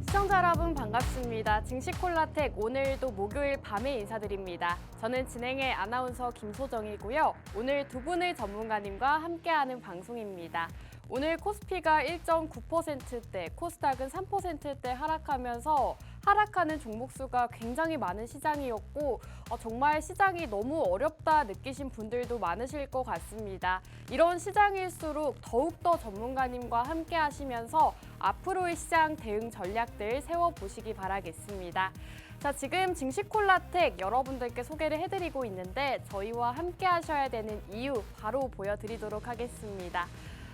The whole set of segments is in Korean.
시청자 여러분 반갑습니다. 증시콜라텍 오늘도 목요일 밤에 인사드립니다. 저는 진행의 아나운서 김소정이고요. 오늘 두 분의 전문가님과 함께하는 방송입니다. 오늘 코스피가 1.9%대, 코스닥은 3%대 하락하면서 하락하는 종목 수가 굉장히 많은 시장이었고 정말 시장이 너무 어렵다 느끼신 분들도 많으실 것 같습니다. 이런 시장일수록 더욱더 전문가님과 함께 하시면서 앞으로의 시장 대응 전략들 세워보시기 바라겠습니다. 자, 지금 증시콜라텍 여러분들께 소개를 해드리고 있는데 저희와 함께 하셔야 되는 이유 바로 보여드리도록 하겠습니다.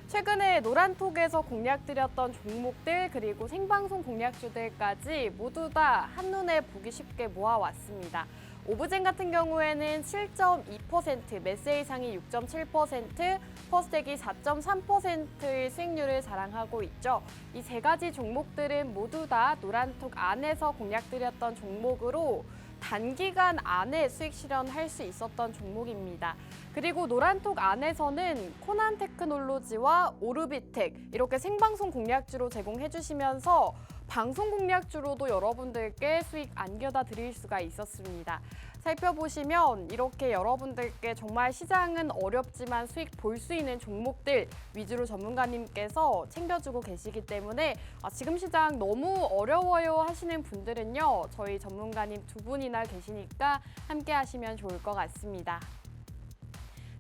최근에 노란톡에서 공략드렸던 종목들 그리고 생방송 공략주들까지 모두 다 한눈에 보기 쉽게 모아왔습니다. 오브젠 같은 경우에는 7.2%, 메세이상이 6.7%, 퍼스텍이 4.3%의 수익률을 자랑하고 있죠. 이 세 가지 종목들은 모두 다 노란톡 안에서 공략드렸던 종목으로 단기간 안에 수익 실현할 수 있었던 종목입니다. 그리고 노란톡 안에서는 코난테크놀로지와 오르비텍 이렇게 생방송 공략주로 제공해 주시면서 방송 공략주로도 여러분들께 수익 안겨다 드릴 수가 있었습니다. 살펴보시면 이렇게 여러분들께 정말 시장은 어렵지만 수익 볼 수 있는 종목들 위주로 전문가님께서 챙겨주고 계시기 때문에 지금 시장 너무 어려워요 하시는 분들은요. 저희 전문가님 두 분이나 계시니까 함께 하시면 좋을 것 같습니다.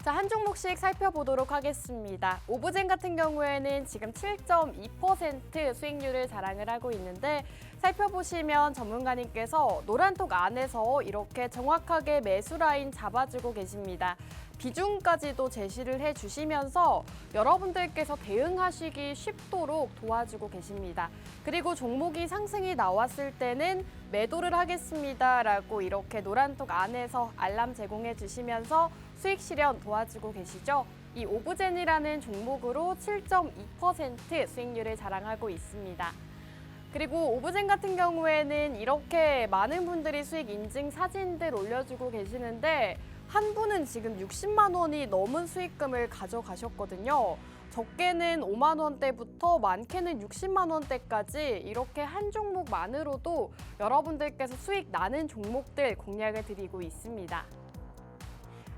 자, 한 종목씩 살펴보도록 하겠습니다. 오브젠 같은 경우에는 지금 7.2% 수익률을 자랑을 하고 있는데 살펴보시면 전문가님께서 노란톡 안에서 이렇게 정확하게 매수 라인 잡아주고 계십니다. 비중까지도 제시를 해주시면서 여러분들께서 대응하시기 쉽도록 도와주고 계십니다. 그리고 종목이 상승이 나왔을 때는 매도를 하겠습니다라고 이렇게 노란톡 안에서 알람 제공해 주시면서 수익 실현 도와주고 계시죠. 이 오브젠이라는 종목으로 7.2% 수익률을 자랑하고 있습니다. 그리고 오브젠 같은 경우에는 이렇게 많은 분들이 수익 인증 사진들 올려주고 계시는데 한 분은 지금 60만 원이 넘은 수익금을 가져가셨거든요. 적게는 5만 원대부터 많게는 60만 원대까지 이렇게 한 종목만으로도 여러분들께서 수익 나는 종목들 공략을 드리고 있습니다.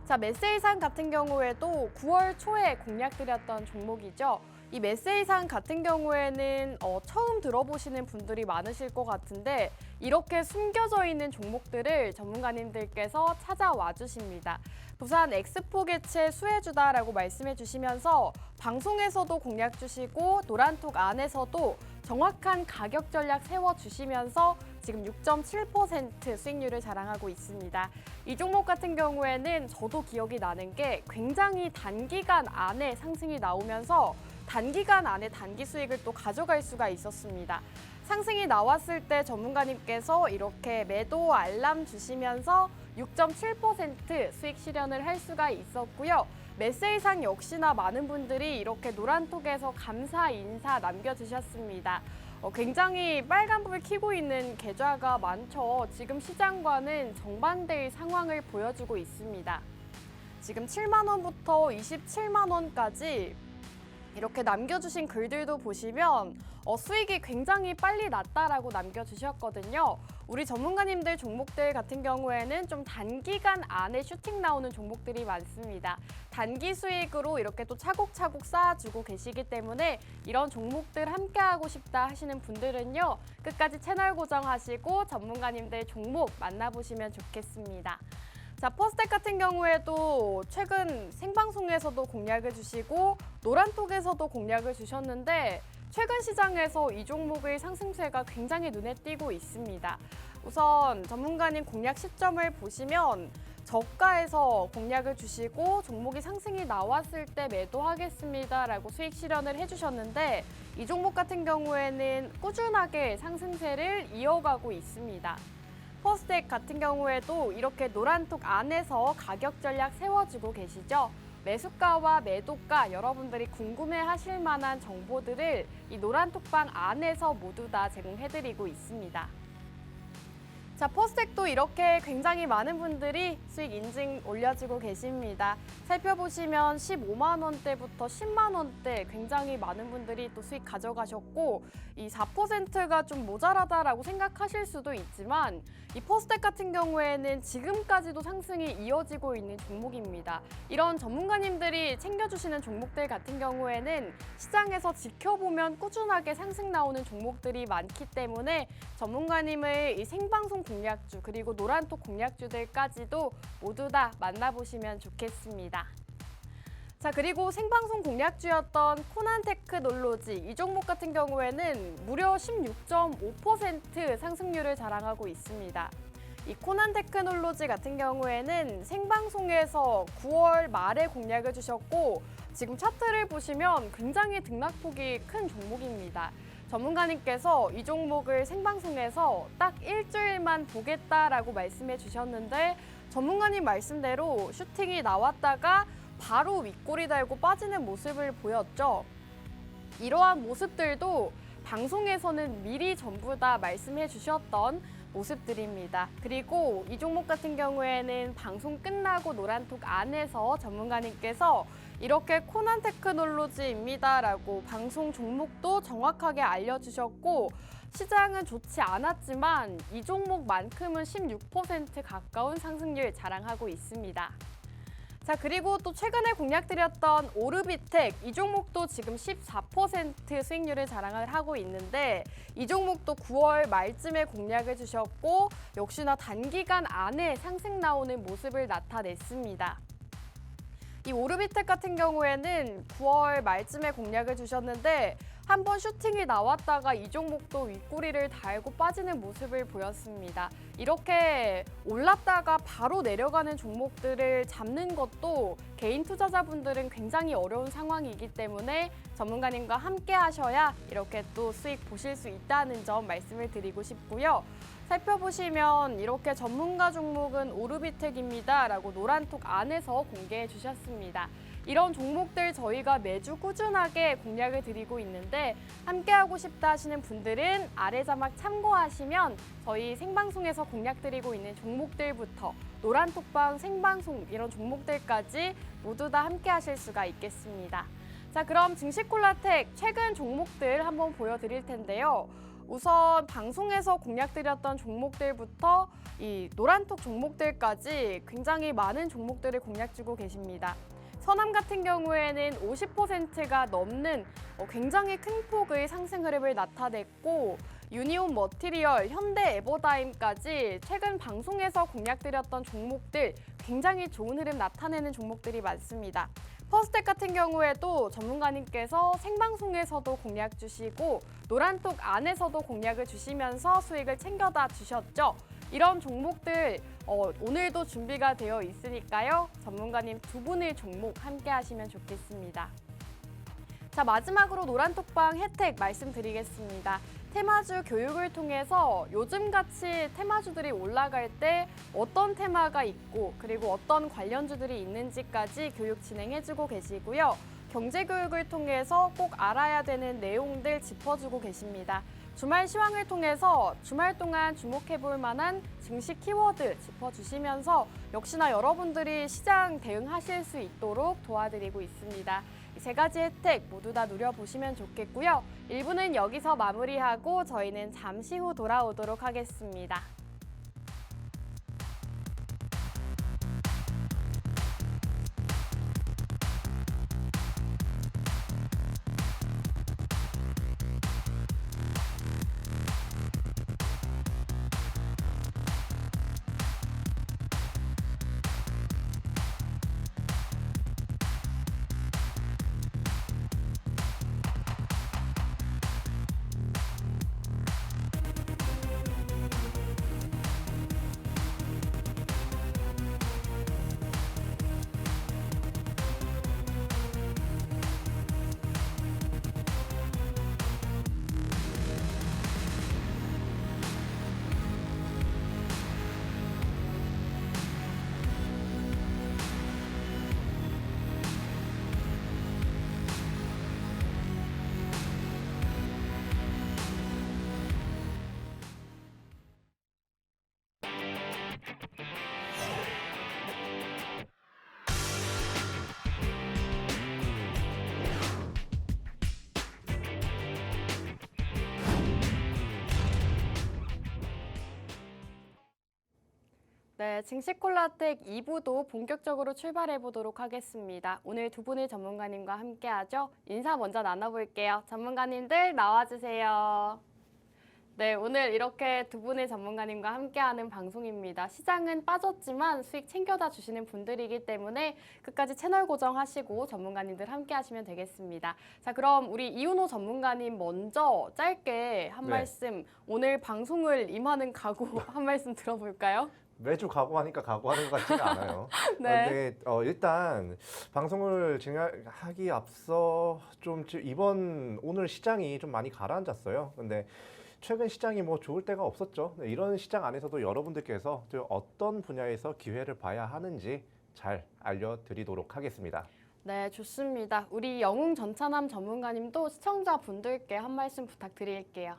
자, 메세이상 같은 경우에도 9월 초에 공략드렸던 종목이죠. 이 메세이상 같은 경우에는 처음 들어보시는 분들이 많으실 것 같은데 이렇게 숨겨져 있는 종목들을 전문가님들께서 찾아와 주십니다. 부산 엑스포 개최 수혜주다라고 말씀해 주시면서 방송에서도 공략 주시고 노란톡 안에서도 정확한 가격 전략 세워주시면서 지금 6.7% 수익률을 자랑하고 있습니다. 이 종목 같은 경우에는 저도 기억이 나는 게 굉장히 단기간 안에 상승이 나오면서 단기간 안에 단기 수익을 또 가져갈 수가 있었습니다. 상승이 나왔을 때 전문가님께서 이렇게 매도 알람 주시면서 6.7% 수익 실현을 할 수가 있었고요. 메세이상 역시나 많은 분들이 이렇게 노란톡에서 감사 인사 남겨주셨습니다. 굉장히 빨간불 켜고 있는 계좌가 많죠. 지금 시장과는 정반대의 상황을 보여주고 있습니다. 지금 7만 원부터 27만 원까지 이렇게 남겨주신 글들도 보시면 수익이 굉장히 빨리 났다라고 남겨주셨거든요. 우리 전문가님들 종목들 같은 경우에는 좀 단기간 안에 슈팅 나오는 종목들이 많습니다. 단기 수익으로 이렇게 또 차곡차곡 쌓아주고 계시기 때문에 이런 종목들 함께하고 싶다 하시는 분들은요. 끝까지 채널 고정하시고 전문가님들 종목 만나보시면 좋겠습니다. 자, 퍼스텍 같은 경우에도 최근 생방송에서도 공략을 주시고 노란톡에서도 공략을 주셨는데 최근 시장에서 이 종목의 상승세가 굉장히 눈에 띄고 있습니다. 우선 전문가님 공략 시점을 보시면 저가에서 공략을 주시고 종목이 상승이 나왔을 때 매도하겠습니다라고 수익 실현을 해주셨는데 이 종목 같은 경우에는 꾸준하게 상승세를 이어가고 있습니다. 퍼스텍 같은 경우에도 이렇게 노란톡 안에서 가격 전략 세워주고 계시죠. 매수가와 매도가 여러분들이 궁금해하실 만한 정보들을 이 노란톡방 안에서 모두 다 제공해드리고 있습니다. 자, 퍼스텍도 이렇게 굉장히 많은 분들이 수익 인증 올려주고 계십니다. 살펴보시면 15만 원대부터 10만 원대 굉장히 많은 분들이 또 수익 가져가셨고 이 4%가 좀 모자라다라고 생각하실 수도 있지만 이 퍼스텍 같은 경우에는 지금까지도 상승이 이어지고 있는 종목입니다. 이런 전문가님들이 챙겨주시는 종목들 같은 경우에는 시장에서 지켜보면 꾸준하게 상승 나오는 종목들이 많기 때문에 전문가님의 이 생방송 공략주 그리고 노란톡 공략주들까지도 모두 다 만나보시면 좋겠습니다. 자, 그리고 생방송 공략주였던 코난테크놀로지 이 종목 같은 경우에는 무려 16.5% 상승률을 자랑하고 있습니다. 이 코난테크놀로지 같은 경우에는 생방송에서 9월 말에 공략을 주셨고 지금 차트를 보시면 굉장히 등락폭이 큰 종목입니다. 전문가님께서 이 종목을 생방송에서 딱 일주일만 보겠다라고 말씀해 주셨는데 전문가님 말씀대로 슈팅이 나왔다가 바로 윗꼬리 달고 빠지는 모습을 보였죠. 이러한 모습들도 방송에서는 미리 전부 다 말씀해 주셨던 모습들입니다. 그리고 이 종목 같은 경우에는 방송 끝나고 노란톡 안에서 전문가님께서 이렇게 코난테크놀로지입니다라고 방송 종목도 정확하게 알려주셨고 시장은 좋지 않았지만 이 종목만큼은 16% 가까운 상승률 자랑하고 있습니다. 자, 그리고 또 최근에 공략드렸던 오르비텍 이 종목도 지금 14% 수익률을 자랑을 하고 있는데 이 종목도 9월 말쯤에 공략을 주셨고 역시나 단기간 안에 상승 나오는 모습을 나타냈습니다. 이 오르비텍 같은 경우에는 9월 말쯤에 공략을 주셨는데 한번 슈팅이 나왔다가 이 종목도 윗꼬리를 달고 빠지는 모습을 보였습니다. 이렇게 올랐다가 바로 내려가는 종목들을 잡는 것도 개인 투자자분들은 굉장히 어려운 상황이기 때문에 전문가님과 함께 하셔야 이렇게 또 수익 보실 수 있다는 점 말씀을 드리고 싶고요. 살펴보시면 이렇게 전문가 종목은 오르비텍입니다 라고 노란톡 안에서 공개해 주셨습니다. 이런 종목들 저희가 매주 꾸준하게 공략을 드리고 있는데 함께하고 싶다 하시는 분들은 아래 자막 참고하시면 저희 생방송에서 공략드리고 있는 종목들부터 노란톡방 생방송 이런 종목들까지 모두 다 함께 하실 수가 있겠습니다. 자, 그럼 증시콜라텍 최근 종목들 한번 보여드릴 텐데요. 우선 방송에서 공략드렸던 종목들부터 이 노란톡 종목들까지 굉장히 많은 종목들을 공략 주고 계십니다. 서남 같은 경우에는 50%가 넘는 굉장히 큰 폭의 상승 흐름을 나타냈고 유니온 머티리얼, 현대 에버다임까지 최근 방송에서 공략드렸던 종목들 굉장히 좋은 흐름 나타내는 종목들이 많습니다. 퍼스텍 같은 경우에도 전문가님께서 생방송에서도 공략 주시고 노란톡 안에서도 공략을 주시면서 수익을 챙겨다 주셨죠. 이런 종목들 오늘도 준비가 되어 있으니까요. 전문가님 두 분의 종목 함께 하시면 좋겠습니다. 자, 마지막으로 노란톡방 혜택 말씀드리겠습니다. 테마주 교육을 통해서 요즘같이 테마주들이 올라갈 때 어떤 테마가 있고 그리고 어떤 관련주들이 있는지까지 교육 진행해주고 계시고요. 경제교육을 통해서 꼭 알아야 되는 내용들 짚어주고 계십니다. 주말 시황을 통해서 주말 동안 주목해볼 만한 증시 키워드 짚어주시면서 역시나 여러분들이 시장 대응하실 수 있도록 도와드리고 있습니다. 이 세 가지 혜택 모두 다 누려보시면 좋겠고요. 1부는 여기서 마무리하고 저희는 잠시 후 돌아오도록 하겠습니다. 네, 증시콜라텍 2부도 본격적으로 출발해 보도록 하겠습니다. 오늘 두 분의 전문가님과 함께하죠. 인사 먼저 나눠볼게요. 전문가님들 나와주세요. 네, 오늘 이렇게 두 분의 전문가님과 함께하는 방송입니다. 시장은 빠졌지만 수익 챙겨다 주시는 분들이기 때문에 끝까지 채널 고정하시고 전문가님들 함께하시면 되겠습니다. 자, 그럼 우리 이윤호 전문가님 먼저 짧게 한 네. 말씀, 오늘 방송을 임하는 각오 한 말씀 들어볼까요? 매주 각오하니까 각오하는 것 같지가 않아요. 네. 근데 일단 방송을 진행하기 앞서 좀 오늘 시장이 좀 많이 가라앉았어요. 근데 최근 시장이 뭐 좋을 때가 없었죠. 이런 시장 안에서도 여러분들께서 좀 어떤 분야에서 기회를 봐야 하는지 잘 알려드리도록 하겠습니다. 네, 좋습니다. 우리 영웅 전차남 전문가님도 시청자분들께 한 말씀 부탁드릴게요.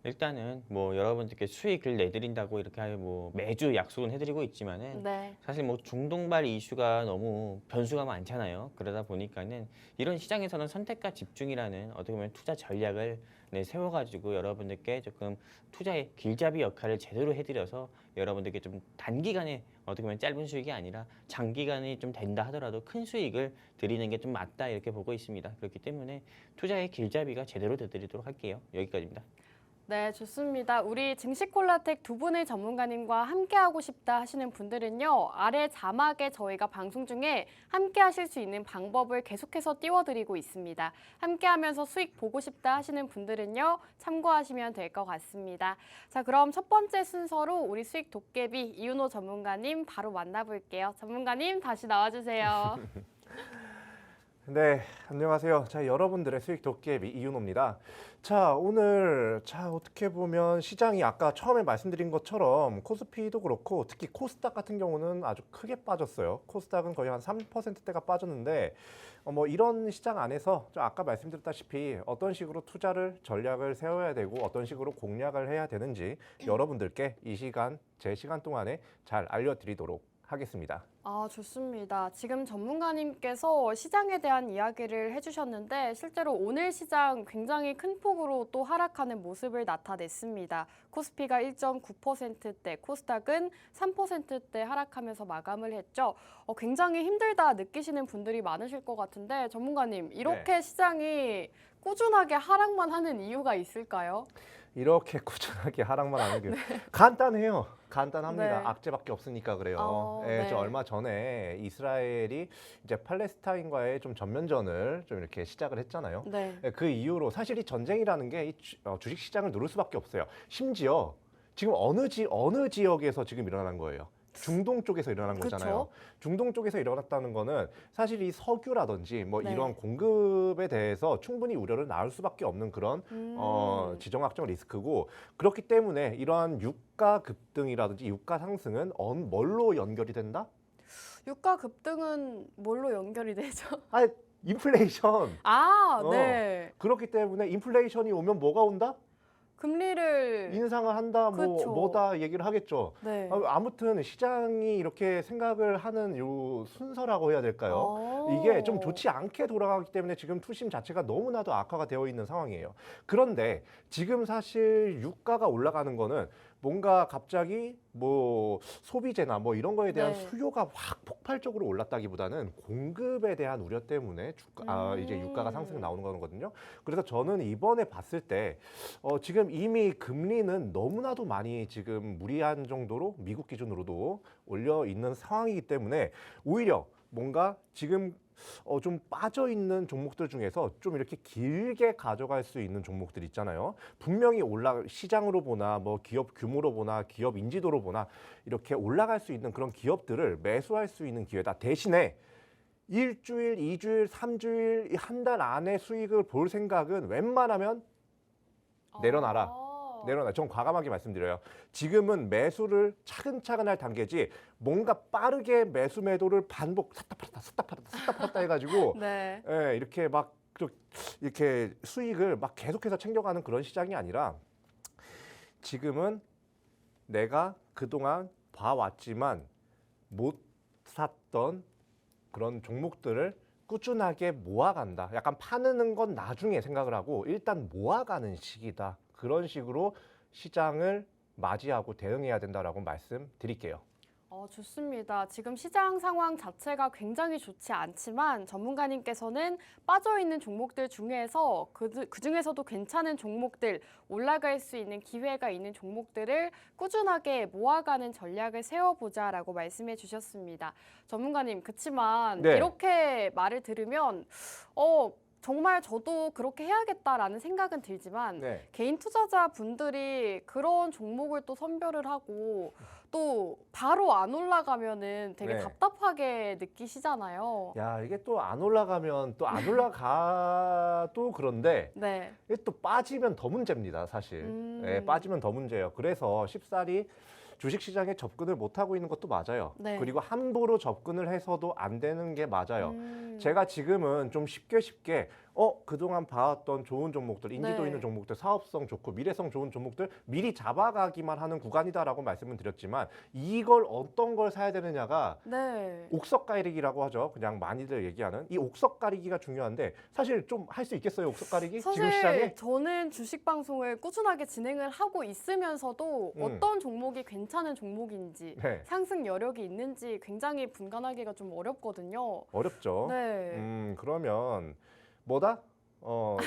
일단은 뭐 여러분들께 수익을 내드린다고 이렇게 뭐 매주 약속은 해드리고 있지만은 네. 사실 뭐 중동발 이슈가 너무 변수가 많잖아요. 그러다 보니까는 이런 시장에서는 선택과 집중이라는 어떻게 보면 투자 전략을 세워가지고 여러분들께 조금 투자의 길잡이 역할을 제대로 해드려서 여러분들께 좀 단기간에 어떻게 보면 짧은 수익이 아니라 장기간이 좀 된다 하더라도 큰 수익을 드리는 게 좀 맞다 이렇게 보고 있습니다. 그렇기 때문에 투자의 길잡이가 제대로 되드리도록 할게요. 여기까지입니다. 네, 좋습니다. 우리 증시콜라텍 두 분의 전문가님과 함께하고 싶다 하시는 분들은요. 아래 자막에 저희가 방송 중에 함께하실 수 있는 방법을 계속해서 띄워드리고 있습니다. 함께하면서 수익 보고 싶다 하시는 분들은요. 참고하시면 될 것 같습니다. 자, 그럼 첫 번째 순서로 우리 수익 도깨비 이윤호 전문가님 바로 만나볼게요. 전문가님 다시 나와주세요. 네, 안녕하세요. 자, 여러분들의 수익 도깨비 이윤호입니다. 자, 오늘 어떻게 보면 시장이 아까 처음에 말씀드린 것처럼 코스피도 그렇고 특히 코스닥 같은 경우는 아주 크게 빠졌어요. 코스닥은 거의 한 3%대가 빠졌는데 뭐 이런 시장 안에서 아까 말씀드렸다시피 어떤 식으로 투자를 전략을 세워야 되고 어떤 식으로 공략을 해야 되는지 여러분들께 이 시간, 제 시간 동안에 잘 알려드리도록 하겠습니다. 아, 좋습니다. 지금 전문가님께서 시장에 대한 이야기를 해주셨는데 실제로 오늘 시장 굉장히 큰 폭으로 또 하락하는 모습을 나타냈습니다. 코스피가 1.9%대, 코스닥은 3%대 하락하면서 마감을 했죠. 굉장히 힘들다 느끼시는 분들이 많으실 것 같은데 전문가님, 이렇게 시장이 꾸준하게 하락만 하는 이유가 있을까요? 이렇게 꾸준하게 하락만 하는 게 간단해요. 간단합니다. 네. 악재밖에 없으니까 그래요. 네. 저 얼마 전에 이스라엘이 이제 팔레스타인과의 좀 전면전을 좀 이렇게 시작을 했잖아요. 네. 그 이후로 사실 이 전쟁이라는 게 주식 시장을 누를 수밖에 없어요. 심지어 지금 어느 지역에서 지금 일어난 거예요. 중동 쪽에서 일어난 거잖아요. 그쵸? 중동 쪽에서 일어났다는 거는 사실 이 석유라든지 뭐 네. 이런 공급에 대해서 충분히 우려를 낳을 수밖에 없는 그런 지정학적 리스크고, 그렇기 때문에 이러한 유가 급등이라든지 유가 상승은 뭘로 연결이 된다? 유가 급등은 뭘로 연결이 되죠? 아, 인플레이션. 아, 어. 네. 그렇기 때문에 인플레이션이 오면 뭐가 온다? 금리를 인상을 한다, 그쵸. 뭐다 얘기를 하겠죠. 네. 아무튼 시장이 이렇게 생각을 하는 요 순서라고 해야 될까요? 아. 이게 좀 좋지 않게 돌아가기 때문에 지금 투심 자체가 너무나도 악화가 되어 있는 상황이에요. 그런데 지금 사실 유가가 올라가는 거는 뭔가 갑자기 뭐 소비재나 뭐 이런 거에 대한 네. 수요가 확 폭발적으로 올랐다기보다는 공급에 대한 우려 때문에 이제 유가가 상승 나오는 거거든요. 그래서 저는 이번에 봤을 때 지금 이미 금리는 너무나도 많이 지금 무리한 정도로 미국 기준으로도 올려 있는 상황이기 때문에 오히려 뭔가 지금 좀 빠져 있는 종목들 중에서 좀 이렇게 길게 가져갈 수 있는 종목들 있잖아요. 분명히 시장으로 보나 뭐 기업 규모로 보나 기업 인지도로 보나 이렇게 올라갈 수 있는 그런 기업들을 매수할 수 있는 기회다. 대신에 일주일, 2주일, 3주일, 한 달 안에 수익을 볼 생각은 웬만하면 내려놔라. 아. 내려놔. 전 과감하게 말씀드려요. 지금은 매수를 차근차근 할 단계지 뭔가 빠르게 매수 매도를 반복 샀다 팔았다 해가지고 네. 이렇게 막 이렇게 수익을 막 계속해서 챙겨가는 그런 시장이 아니라 지금은 내가 그동안 봐왔지만 못 샀던 그런 종목들을 꾸준하게 모아간다. 약간 파는 건 나중에 생각을 하고 일단 모아가는 시기다. 그런 식으로 시장을 맞이하고 대응해야 된다라고 말씀드릴게요. 좋습니다. 지금 시장 상황 자체가 굉장히 좋지 않지만 전문가님께서는 빠져있는 종목들 중에서 그중에서도 괜찮은 종목들, 올라갈 수 있는 기회가 있는 종목들을 꾸준하게 모아가는 전략을 세워보자라고 말씀해 주셨습니다. 전문가님, 그치만 네. 이렇게 말을 들으면 정말 저도 그렇게 해야겠다라는 생각은 들지만 네. 개인 투자자분들이 그런 종목을 또 선별을 하고 또 바로 안 올라가면은 되게 네. 답답하게 느끼시잖아요. 야, 이게 또 안 올라가면 또 안 올라가도 그런데 네. 이게 또 빠지면 더 문제입니다, 사실. 예, 빠지면 더 문제예요. 그래서 쉽사리 주식시장에 접근을 못하고 있는 것도 맞아요. 네. 그리고 함부로 접근을 해서도 안 되는 게 맞아요. 제가 지금은 좀 쉽게 그동안 봐왔던 좋은 종목들, 인지도 네. 있는 종목들, 사업성 좋고 미래성 좋은 종목들 미리 잡아가기만 하는 구간이다라고 말씀을 드렸지만 이걸 어떤 걸 사야 되느냐가 네. 옥석 가리기라고 하죠. 그냥 많이들 얘기하는 이 옥석 가리기가 중요한데 사실 좀 할 수 있겠어요, 옥석 가리기? 지금 시장에? 사실 저는 주식 방송을 꾸준하게 진행을 하고 있으면서도 어떤 종목이 괜찮은 종목인지 네. 상승 여력이 있는지 굉장히 분간하기가 좀 어렵거든요. 어렵죠. 네. 그러면 뭐다?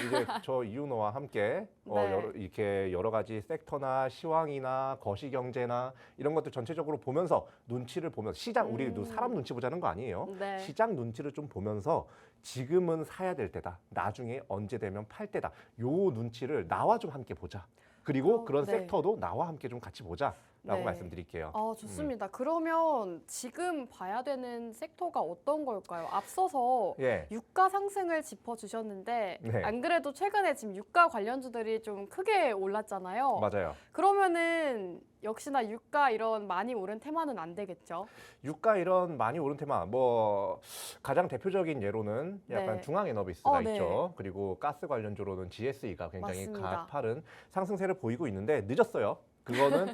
이제 저 이윤호와 함께 네. 이렇게 여러 가지 섹터나 시황이나 거시경제나 이런 것들 전체적으로 보면서 눈치를 보면서 시장 우리도 사람 눈치 보자는 거 아니에요. 네. 시장 눈치를 좀 보면서 지금은 사야 될 때다. 나중에 언제 되면 팔 때다. 요 눈치를 나와 좀 함께 보자. 그리고 그런 네. 섹터도 나와 함께 좀 같이 보자라고 네. 말씀드릴게요. 좋습니다. 그러면 지금 봐야 되는 섹터가 어떤 걸까요? 앞서서 예. 유가 상승을 짚어주셨는데 네. 안 그래도 최근에 지금 유가 관련주들이 좀 크게 올랐잖아요. 맞아요. 그러면은 역시나 유가 이런 많이 오른 테마는 안 되겠죠? 유가 이런 많이 오른 테마 뭐 가장 대표적인 예로는 약간 네. 중앙에너비스가 네. 있죠. 그리고 가스 관련주로는 GSE가 굉장히 맞습니다. 가파른 상승세를 보이고 있는데 늦었어요. 그거는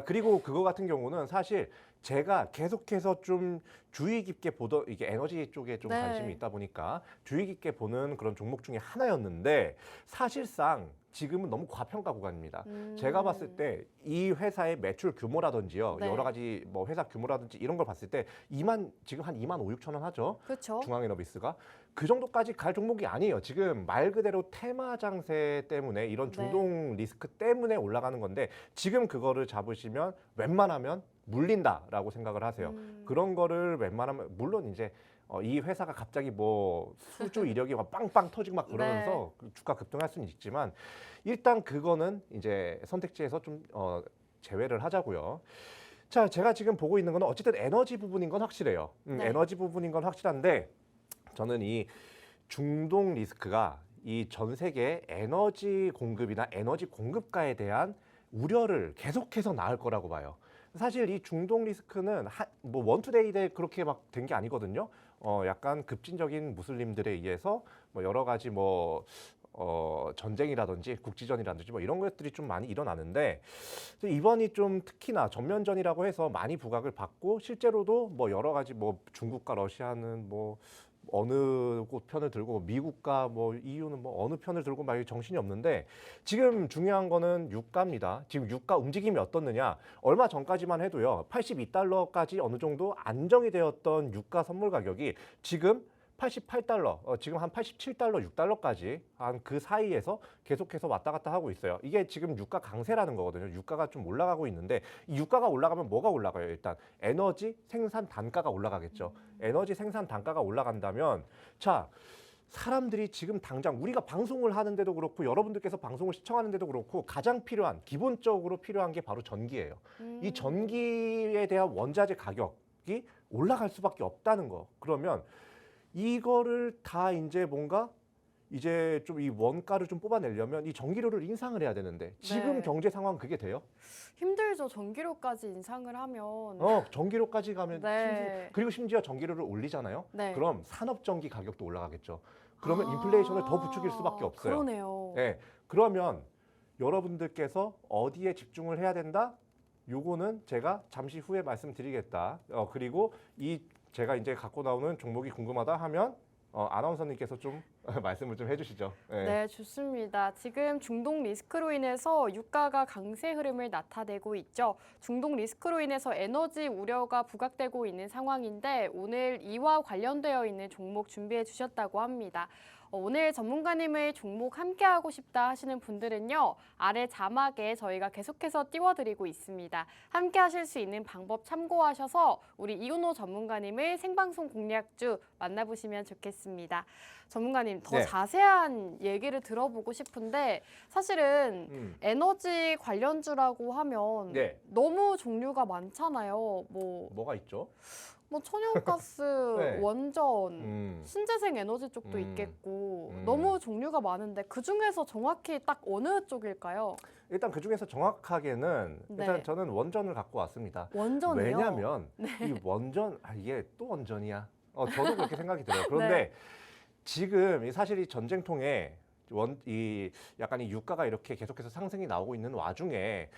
그리고 그거 같은 경우는 사실 제가 계속해서 좀 주의 깊게 보던 이게 에너지 쪽에 좀 네. 관심이 있다 보니까 주의 깊게 보는 그런 종목 중에 하나였는데 사실상 지금은 너무 과평가 구간입니다. 제가 봤을 때 이 회사의 매출 규모라든지요, 네. 여러 가지 뭐 회사 규모라든지 이런 걸 봤을 때 지금 한 2만 5, 6천 원 하죠. 그렇죠. 중앙에너비스가 그 정도까지 갈 종목이 아니에요. 지금 말 그대로 테마 장세 때문에 이런 중동 리스크 때문에 올라가는 건데 지금 그거를 잡으시면 웬만하면 물린다라고 생각을 하세요. 그런 거를 웬만하면 물론 이제 이 회사가 갑자기 뭐 수주 이력이 막 빵빵 터지고 막 그러면서 주가 급등할 수는 있지만 일단 그거는 이제 선택지에서 좀 제외를 하자고요. 자, 제가 지금 보고 있는 건 어쨌든 에너지 부분인 건 확실해요. 네. 에너지 부분인 건 확실한데 저는 이 중동 리스크가 이 전 세계 에너지 공급이나 에너지 공급가에 대한 우려를 계속해서 낳을 거라고 봐요. 사실 이 중동 리스크는 뭐 원투데이에 그렇게 막 된 게 아니거든요. 약간 급진적인 무슬림들에 의해서 뭐 여러 가지 뭐 전쟁이라든지 국지전이라든지 뭐 이런 것들이 좀 많이 일어나는데 이번이 좀 특히나 전면전이라고 해서 많이 부각을 받고 실제로도 뭐 여러 가지 뭐 중국과 러시아는 뭐 어느 곳 편을 들고 미국과 뭐 EU는 뭐 어느 편을 들고 막 정신이 없는데 지금 중요한 거는 유가입니다. 지금 유가 움직임이 어떻느냐. 얼마 전까지만 해도요. 82달러까지 어느 정도 안정이 되었던 유가 선물 가격이 지금 88달러, 지금 한 87달러, 6달러까지 한 그 사이에서 계속해서 왔다 갔다 하고 있어요. 이게 지금 유가 강세라는 거거든요. 유가가 좀 올라가고 있는데 이 유가가 올라가면 뭐가 올라가요? 일단 에너지 생산 단가가 올라가겠죠. 에너지 생산 단가가 올라간다면 자, 사람들이 지금 당장 우리가 방송을 하는데도 그렇고 여러분들께서 방송을 시청하는데도 그렇고 가장 필요한 기본적으로 필요한 게 바로 전기예요. 이 전기에 대한 원자재 가격이 올라갈 수밖에 없다는 거. 그러면 이거를 다 이제 뭔가 이제 좀 이 원가를 좀 뽑아내려면 이 전기료를 인상을 해야 되는데 지금 네. 경제 상황 그게 돼요? 힘들죠. 전기료까지 인상을 하면. 전기료까지 가면 네. 그리고 심지어 전기료를 올리잖아요. 네. 그럼 산업전기 가격도 올라가겠죠. 그러면 인플레이션을 더 부추길 수밖에 없어요. 그러네요. 네. 그러면 여러분들께서 어디에 집중을 해야 된다? 요거는 제가 잠시 후에 말씀드리겠다. 그리고 제가 이제 갖고 나오는 종목이 궁금하다 하면 아나운서님께서 좀 말씀을 좀 해주시죠. 네. 네, 좋습니다. 지금 중동 리스크로 인해서 유가가 강세 흐름을 나타내고 있죠. 중동 리스크로 인해서 에너지 우려가 부각되고 있는 상황인데 오늘 이와 관련되어 있는 종목 준비해 주셨다고 합니다. 오늘 전문가님의 종목 함께하고 싶다 하시는 분들은요. 아래 자막에 저희가 계속해서 띄워드리고 있습니다. 함께하실 수 있는 방법 참고하셔서 우리 이은호 전문가님의 생방송 공략주 만나보시면 좋겠습니다. 전문가님, 더 네. 자세한 얘기를 들어보고 싶은데 사실은 에너지 관련주라고 하면 네. 너무 종류가 많잖아요. 뭐가 있죠? 뭐 천연가스, 네. 원전, 신재생 에너지 쪽도 있겠고 너무 종류가 많은데 그중에서 정확히 딱 어느 쪽일까요? 일단 그 중에서 정확하게는 네. 일단 저는 원전을 갖고 왔습니다. 원전이요? 왜냐하면 이 원전, 이게 또 원전이야. 저도 그렇게 생각이 들어요. 그런데 네. 지금 사실 이 전쟁통에 약간 이 유가가 이렇게 계속해서 상승이 나오고 있는 와중에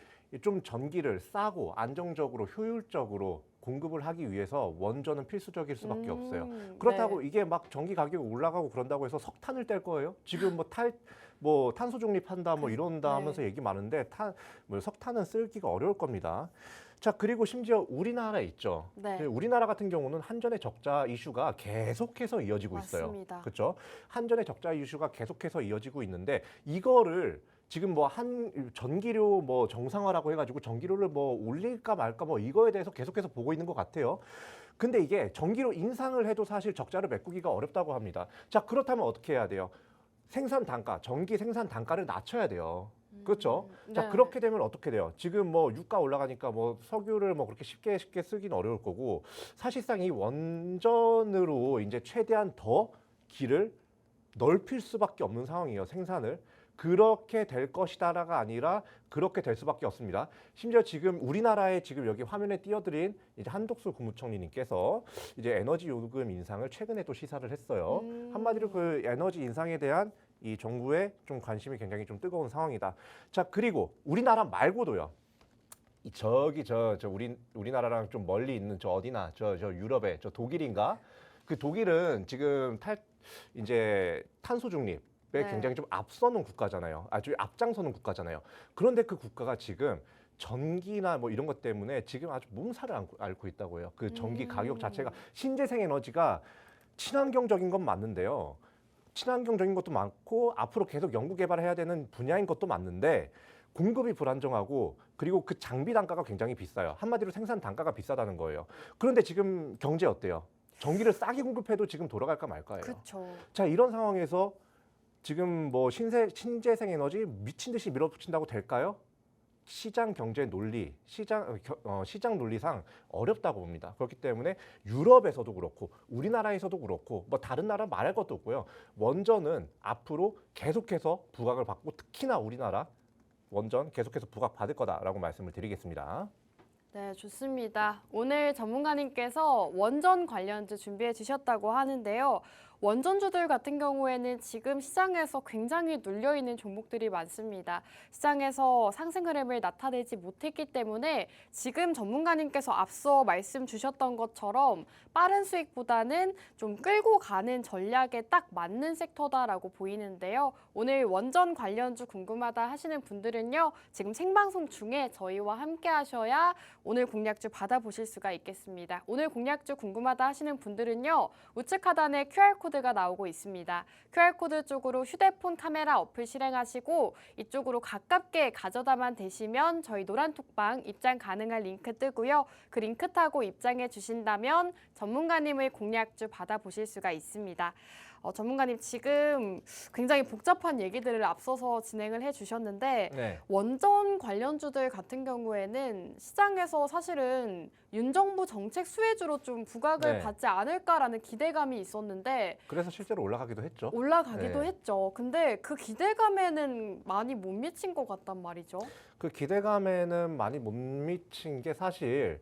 좀 전기를 싸고 안정적으로 효율적으로 공급을 하기 위해서 원전은 필수적일 수밖에 없어요. 그렇다고 네. 이게 막 전기 가격이 올라가고 그런다고 해서 석탄을 뗄 거예요? 지금 뭐 탄소 중립한다 뭐 이런다 네. 하면서 얘기 많은데 뭐 석탄은 쓸기가 어려울 겁니다. 자, 그리고 심지어 우리나라 있죠. 네. 우리나라 같은 경우는 한전의 적자 이슈가 계속해서 이어지고 있어요. 맞습니다. 그렇죠? 한전의 적자 이슈가 계속해서 이어지고 있는데 이거를 지금 뭐 전기료 뭐 정상화라고 해가지고 전기료를 뭐 올릴까 말까 뭐 이거에 대해서 계속해서 보고 있는 것 같아요. 근데 이게 전기료 인상을 해도 사실 적자를 메꾸기가 어렵다고 합니다. 자, 그렇다면 어떻게 해야 돼요? 생산 단가, 전기 생산 단가를 낮춰야 돼요. 그렇죠? 자, 네. 그렇게 되면 어떻게 돼요? 지금 뭐 유가 올라가니까 뭐 석유를 뭐 그렇게 쉽게 쓰기는 어려울 거고 사실상 이 원전으로 이제 최대한 더 길을 넓힐 수밖에 없는 상황이에요. 생산을. 그렇게 될 것이다라가 아니라 그렇게 될 수밖에 없습니다. 심지어 지금 우리나라에 지금 여기 화면에 띄워드린 이제 한독수 국무총리님께서 이제 에너지 요금 인상을 최근에 또 시사를 했어요. 한마디로 그 에너지 인상에 대한 이 정부의 좀 관심이 굉장히 좀 뜨거운 상황이다. 자, 그리고 우리나라 말고도요. 우리나라랑 좀 멀리 있는 저 어디나 저 유럽의 저 독일인가? 그 독일은 지금 이제 탄소 중립 네. 굉장히 좀 앞서는 국가잖아요. 아주 앞장서는 국가잖아요. 그런데 그 국가가 지금 전기나 뭐 이런 것 때문에 지금 아주 몸살을 앓고 있다고 해요. 그 전기 가격 자체가 신재생 에너지가 친환경적인 건 맞는데요. 친환경적인 것도 많고 앞으로 계속 연구 개발해야 되는 분야인 것도 맞는데 공급이 불안정하고 그리고 그 장비 단가가 굉장히 비싸요. 한마디로 생산 단가가 비싸다는 거예요. 그런데 지금 경제 어때요? 전기를 싸게 공급해도 지금 돌아갈까 말까예요. 그렇죠. 자, 이런 상황에서 지금 뭐 신재생 에너지 미친 듯이 밀어붙인다고 될까요? 시장 경제 논리, 시장 논리상 어렵다고 봅니다. 그렇기 때문에 유럽에서도 그렇고 우리나라에서도 그렇고 뭐 다른 나라 말할 것도 없고요. 원전은 앞으로 계속해서 부각을 받고 특히나 우리나라 원전 계속해서 부각받을 거다라고 말씀을 드리겠습니다. 네, 좋습니다. 오늘 전문가님께서 원전 관련주 준비해 주셨다고 하는데요. 원전주들 같은 경우에는 지금 시장에서 굉장히 눌려있는 종목들이 많습니다. 시장에서 상승 흐름을 나타내지 못했기 때문에 지금 전문가님께서 앞서 말씀 주셨던 것처럼 빠른 수익보다는 좀 끌고 가는 전략에 딱 맞는 섹터다라고 보이는데요. 오늘 원전 관련주 궁금하다 하시는 분들은요. 지금 생방송 중에 저희와 함께 하셔야 오늘 공략주 받아보실 수가 있겠습니다. 오늘 공략주 궁금하다 하시는 분들은요. 우측 하단에 QR코드가 나오고 있습니다. QR코드 쪽으로 휴대폰 카메라 어플 실행하시고 이쪽으로 가깝게 가져다만 대시면 저희 노란톡방 입장 가능한 링크 뜨고요. 그 링크 타고 입장해 주신다면 전문가님의 공략주 받아보실 수가 있습니다. 전문가님 지금 굉장히 복잡한 얘기들을 앞서서 진행을 해주셨는데 네. 원전 관련주들 같은 경우에는 시장에서 사실은 윤 정부 정책 수혜주로 좀 부각을 네. 받지 않을까라는 기대감이 있었는데 그래서 실제로 올라가기도 했죠. 올라가기도 네. 했죠. 근데 그 기대감에는 많이 못 미친 것 같단 말이죠. 그 기대감에는 많이 못 미친 게 사실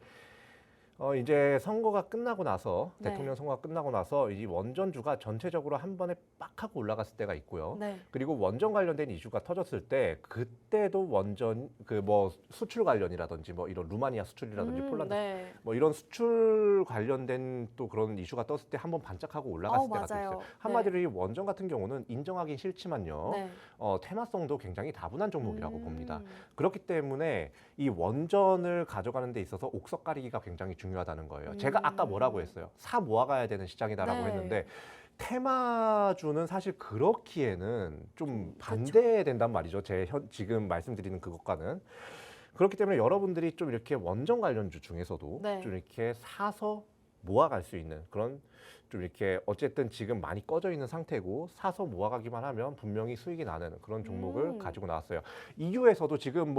이제 선거가 끝나고 나서 네. 대통령 선거가 끝나고 나서 이 원전주가 전체적으로 한 번에 빡 하고 올라갔을 때가 있고요. 네. 그리고 원전 관련된 이슈가 터졌을 때 그때도 원전 그 뭐 수출 관련이라든지 뭐 이런 루마니아 수출이라든지 폴란드 네. 뭐 이런 수출 관련된 또 그런 이슈가 떴을 때 한번 반짝하고 올라갔을 때가 또 맞아요. 있어요. 네. 한마디로 이 원전 같은 경우는 인정하긴 싫지만요. 네. 테마성도 굉장히 다분한 종목이라고 봅니다. 음. 그렇기 때문에 이 원전을 가져가는 데 있어서 옥석 가리기가 굉장히 중요하다는 거예요. 제가 아까 뭐라고 했어요? 사 모아가야 되는 시장이다라고 네. 했는데 테마주는 사실 그렇기에는 좀 그쵸. 반대된단 말이죠. 지금 말씀드리는 그것과는. 그렇기 때문에 여러분들이 좀 이렇게 원전 관련주 중에서도 네. 좀 이렇게 사서 모아갈 수 있는 그런 좀 이렇게 어쨌든 지금 많이 꺼져 있는 상태고 사서 모아가기만 하면 분명히 수익이 나는 그런 종목을 가지고 나왔어요. EU에서도 지금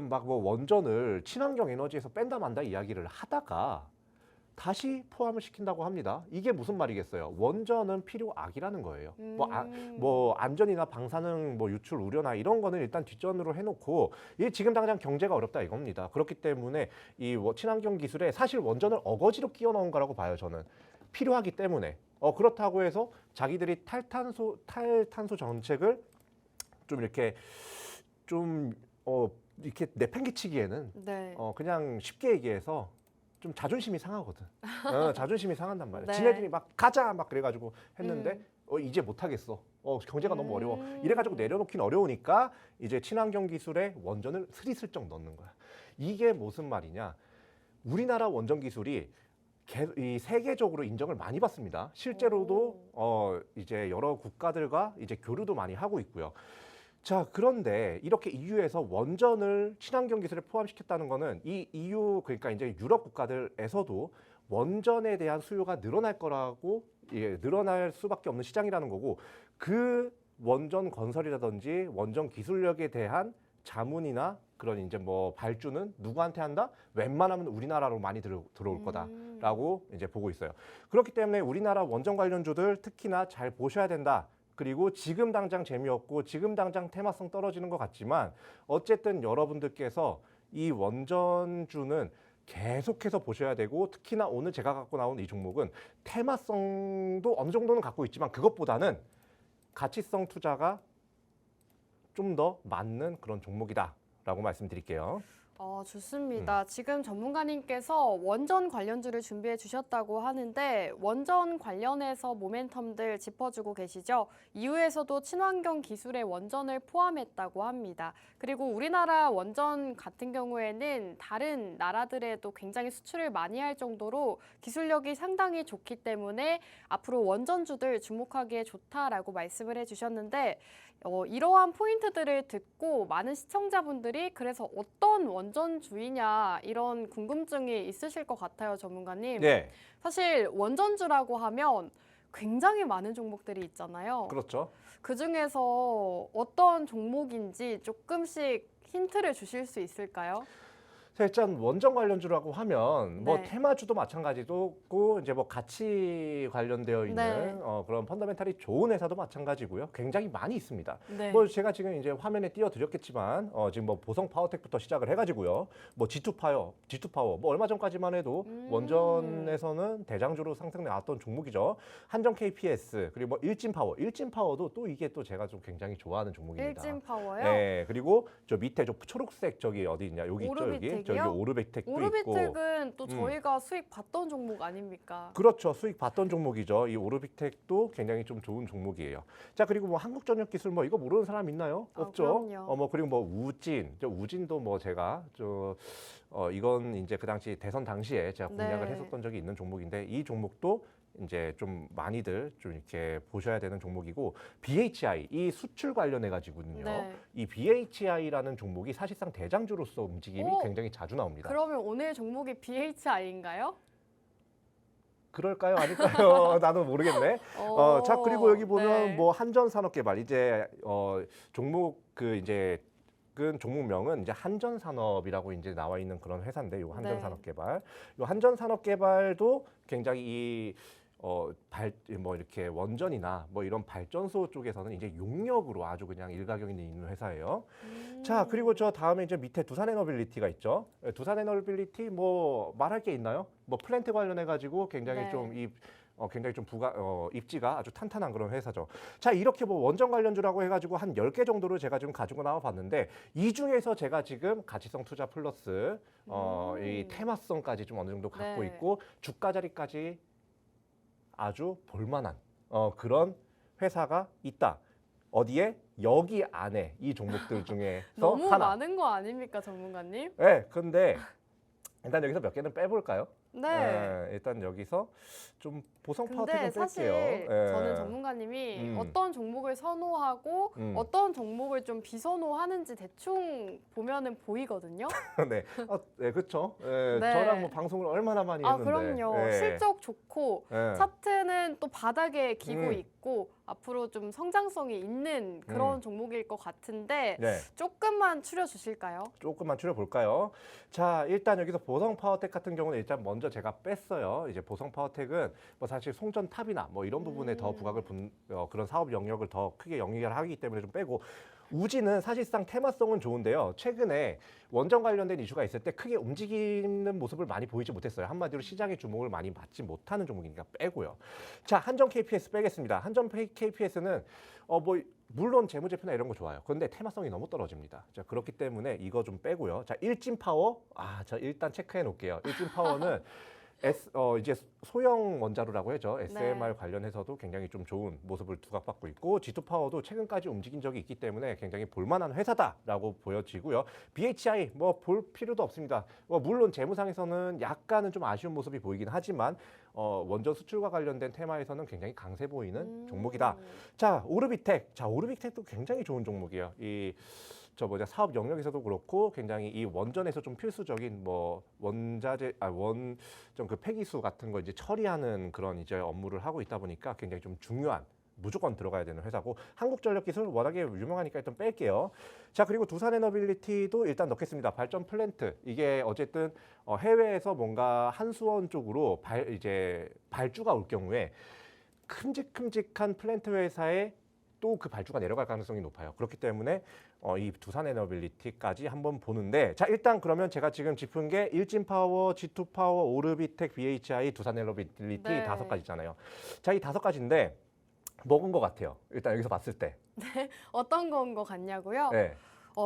막 뭐 원전을 친환경 에너지에서 뺀다 만다 이야기를 하다가 다시 포함을 시킨다고 합니다. 이게 무슨 말이겠어요? 원전은 필요악이라는 거예요. 뭐 안전이나 방사능 뭐 유출 우려나 이런 거는 일단 뒷전으로 해놓고 이게 지금 당장 경제가 어렵다 이겁니다. 그렇기 때문에 이 친환경 기술에 사실 원전을 어거지로 끼워 넣은 거라고 봐요. 저는 필요하기 때문에 그렇다고 해서 자기들이 탈탄소 정책을 좀 이렇게 이렇게 내팽개치기에는 네. 그냥 쉽게 얘기해서 좀 자존심이 상하거든. 자존심이 상한단 말이야. 네. 지네들이 막 가자 막 그래가지고 했는데 이제 못 하겠어. 경제가 너무 어려워. 이래가지고 내려놓긴 어려우니까 이제 친환경 기술에 원전을 스리슬쩍 넣는 거야. 이게 무슨 말이냐? 우리나라 원전 기술이 이 세계적으로 인정을 많이 받습니다. 실제로도 이제 여러 국가들과 이제 교류도 많이 하고 있고요. 자, 그런데 이렇게 EU에서 원전을 친환경 기술에 포함시켰다는 거는 이 EU 그러니까 이제 유럽 국가들에서도 원전에 대한 수요가 늘어날 거라고 늘어날 수밖에 없는 시장이라는 거고 그 원전 건설이라든지 원전 기술력에 대한 자문이나 그런 이제 뭐 발주는 누구한테 한다? 웬만하면 우리나라로 많이 들어올 거다라고 이제 보고 있어요. 그렇기 때문에 우리나라 원전 관련주들 특히나 잘 보셔야 된다. 그리고 지금 당장 재미없고 지금 당장 테마성 떨어지는 것 같지만 어쨌든 여러분들께서 이 원전주는 계속해서 보셔야 되고 특히나 오늘 제가 갖고 나온 이 종목은 테마성도 어느 정도는 갖고 있지만 그것보다는 가치성 투자가 좀 더 맞는 그런 종목이다라고 말씀드릴게요. 좋습니다. 지금 전문가님께서 원전 관련주를 준비해 주셨다고 하는데 원전 관련해서 모멘텀들 짚어주고 계시죠. EU에서도 친환경 기술의 원전을 포함했다고 합니다. 그리고 우리나라 원전 같은 경우에는 다른 나라들에도 굉장히 수출을 많이 할 정도로 기술력이 상당히 좋기 때문에 앞으로 원전주들 주목하기에 좋다라고 말씀을 해주셨는데 이러한 포인트들을 듣고 많은 시청자분들이 그래서 어떤 원전주이냐 이런 궁금증이 있으실 것 같아요, 전문가님. 네, 사실 원전주라고 하면 굉장히 많은 종목들이 있잖아요. 그렇죠. 그중에서 어떤 종목인지 조금씩 힌트를 주실 수 있을까요? 자, 일단 원전 관련주라고 하면 뭐 네. 테마주도 마찬가지고 이제 뭐 가치 관련되어 있는 네. 그런 펀더멘탈이 좋은 회사도 마찬가지고요. 굉장히 많이 있습니다. 네. 뭐 제가 지금 이제 화면에 띄워드렸겠지만 지금 뭐 보성 파워텍부터 시작을 해가지고요. 뭐 G2파워 뭐 얼마 전까지만 해도 원전에서는 대장주로 상승 나왔던 종목이죠. 한정 KPS 그리고 뭐 일진파워도 또 이게 또 제가 좀 굉장히 좋아하는 종목입니다. 일진파워요? 네, 그리고 저 밑에 저 초록색 저기 어디 있냐 여기 있죠 여기. 저기 오르빅텍도 있고. 오르비텍은 또 저희가 수익 봤던 종목 아닙니까? 그렇죠. 수익 봤던 종목이죠. 이 오르빅텍도 굉장히 좀 좋은 종목이에요. 자, 그리고 뭐 한국전력기술 뭐 이거 모르는 사람 있나요? 없죠. 그럼요. 뭐 그리고 뭐 우진도 뭐 제가 이건 이제 그 당시 대선 당시에 제가 공략을 네. 했었던 적이 있는 종목인데 이 종목도 이제 좀 많이들 좀 이렇게 보셔야 되는 종목이고 BHI 이 수출 관련해 가지고는요. 네. 이 BHI라는 종목이 사실상 대장주로서 움직임이 오! 굉장히 자주 나옵니다. 그러면 오늘 종목이 BHI인가요? 그럴까요? 아닐까요? 나도 모르겠네. 자, 그리고 여기 보면 네. 뭐 한전산업개발 이제 종목 이제 종목명은 이제 한전산업이라고 이제 나와 있는 그런 회사인데 요 한전산업개발. 요 한전산업개발도 굉장히 뭐 이렇게 원전이나 뭐 이런 발전소 쪽에서는 이제 용역으로 아주 그냥 일가견이 있는 회사예요. 자, 그리고 저 다음에 이제 밑에 두산에너빌리티가 있죠. 두산에너빌리티 뭐 말할 게 있나요? 뭐 플랜트 관련해 가지고 굉장히 네. 좀 굉장히 좀 입지가 아주 탄탄한 그런 회사죠. 자, 이렇게 뭐 원전 관련주라고 해가지고 한 10개 정도를 제가 지금 가지고 나와 봤는데 이 중에서 제가 지금 가치성 투자 플러스 이 테마성까지 좀 어느 정도 갖고 네. 있고 주가 자리까지 아주 볼만한 그런 회사가 있다. 어디에? 여기 안에 이 종목들 중에서 너무 하나. 많은 거 아닙니까, 전문가님? 네, 근데 일단 여기서 몇 개는 빼볼까요? 네. 일단 여기서 좀 보성 파워텍 근데 좀 사실 뺄게요. 저는 전문가님이 음. 어떤 종목을 선호하고 어떤 종목을 좀 비선호하는지 대충 보면은 보이거든요. 네, 네, 그렇죠. 네. 저랑 뭐 방송을 얼마나 많이 아, 했는데. 그럼요. 예. 실적 좋고 예. 차트는 또 바닥에 기고 음. 있고 앞으로 좀 성장성이 있는 그런 종목일 것 같은데 네, 조금만 추려주실까요? 조금만 줄여볼까요? 자, 일단 여기서 보성 파워텍 같은 경우는 일단 먼저 제가 뺐어요. 이제 보성 파워텍은 뭐 사실 송전탑이나 뭐 이런 부분에 더 부각을 그런 사업 영역을 더 크게 영위를 하기 때문에 좀 빼고 우지는 사실상 테마성은 좋은데요. 최근에 원전 관련된 이슈가 있을 때 크게 움직이는 모습을 많이 보이지 못했어요. 한마디로 시장의 주목을 많이 받지 못하는 종목이니까 빼고요. 자, 한전 KPS 빼겠습니다. 한전 KPS는 뭐 물론 재무제표나 이런 거 좋아요. 그런데 테마성이 너무 떨어집니다. 자, 그렇기 때문에 이거 좀 빼고요. 자, 일진파워. 자, 일단 체크해 놓을게요. 일진파워는 이제 소형 원자로라고 하죠. SMR 네. 관련해서도 굉장히 좀 좋은 모습을 두각받고 있고 G2파워도 최근까지 움직인 적이 있기 때문에 굉장히 볼만한 회사다라고 보여지고요. BHI 뭐 볼 필요도 없습니다. 물론 재무상에서는 약간은 좀 아쉬운 모습이 보이긴 하지만 원전 수출과 관련된 테마에서는 굉장히 강세 보이는 종목이다. 자, 오르비텍. 자, 오르비텍도 굉장히 좋은 종목이에요. 사업 영역에서도 그렇고 굉장히 이 원전에서 좀 필수적인 뭐 원자재 좀 그 폐기수 같은 거 이제 처리하는 그런 이제 업무를 하고 있다 보니까 굉장히 좀 중요한 무조건 들어가야 되는 회사고 한국전력기술 워낙에 유명하니까 일단 뺄게요. 자, 그리고 두산에너빌리티도 일단 넣겠습니다. 발전 플랜트 이게 어쨌든 해외에서 뭔가 한수원 쪽으로 발주가 올 경우에 큼직큼직한 플랜트 회사에 또 그 발주가 내려갈 가능성이 높아요. 그렇기 때문에 이 두산에너빌리티까지 한번 보는데 자, 일단 그러면 제가 지금 짚은 게 일진파워, G2파워, 오르비텍, BHI, 두산에너빌리티 네. 5가지잖아요. 자, 이 5가지인데 먹은 것 같아요. 일단 여기서 봤을 때. 어떤 건 것 같냐고요? 네.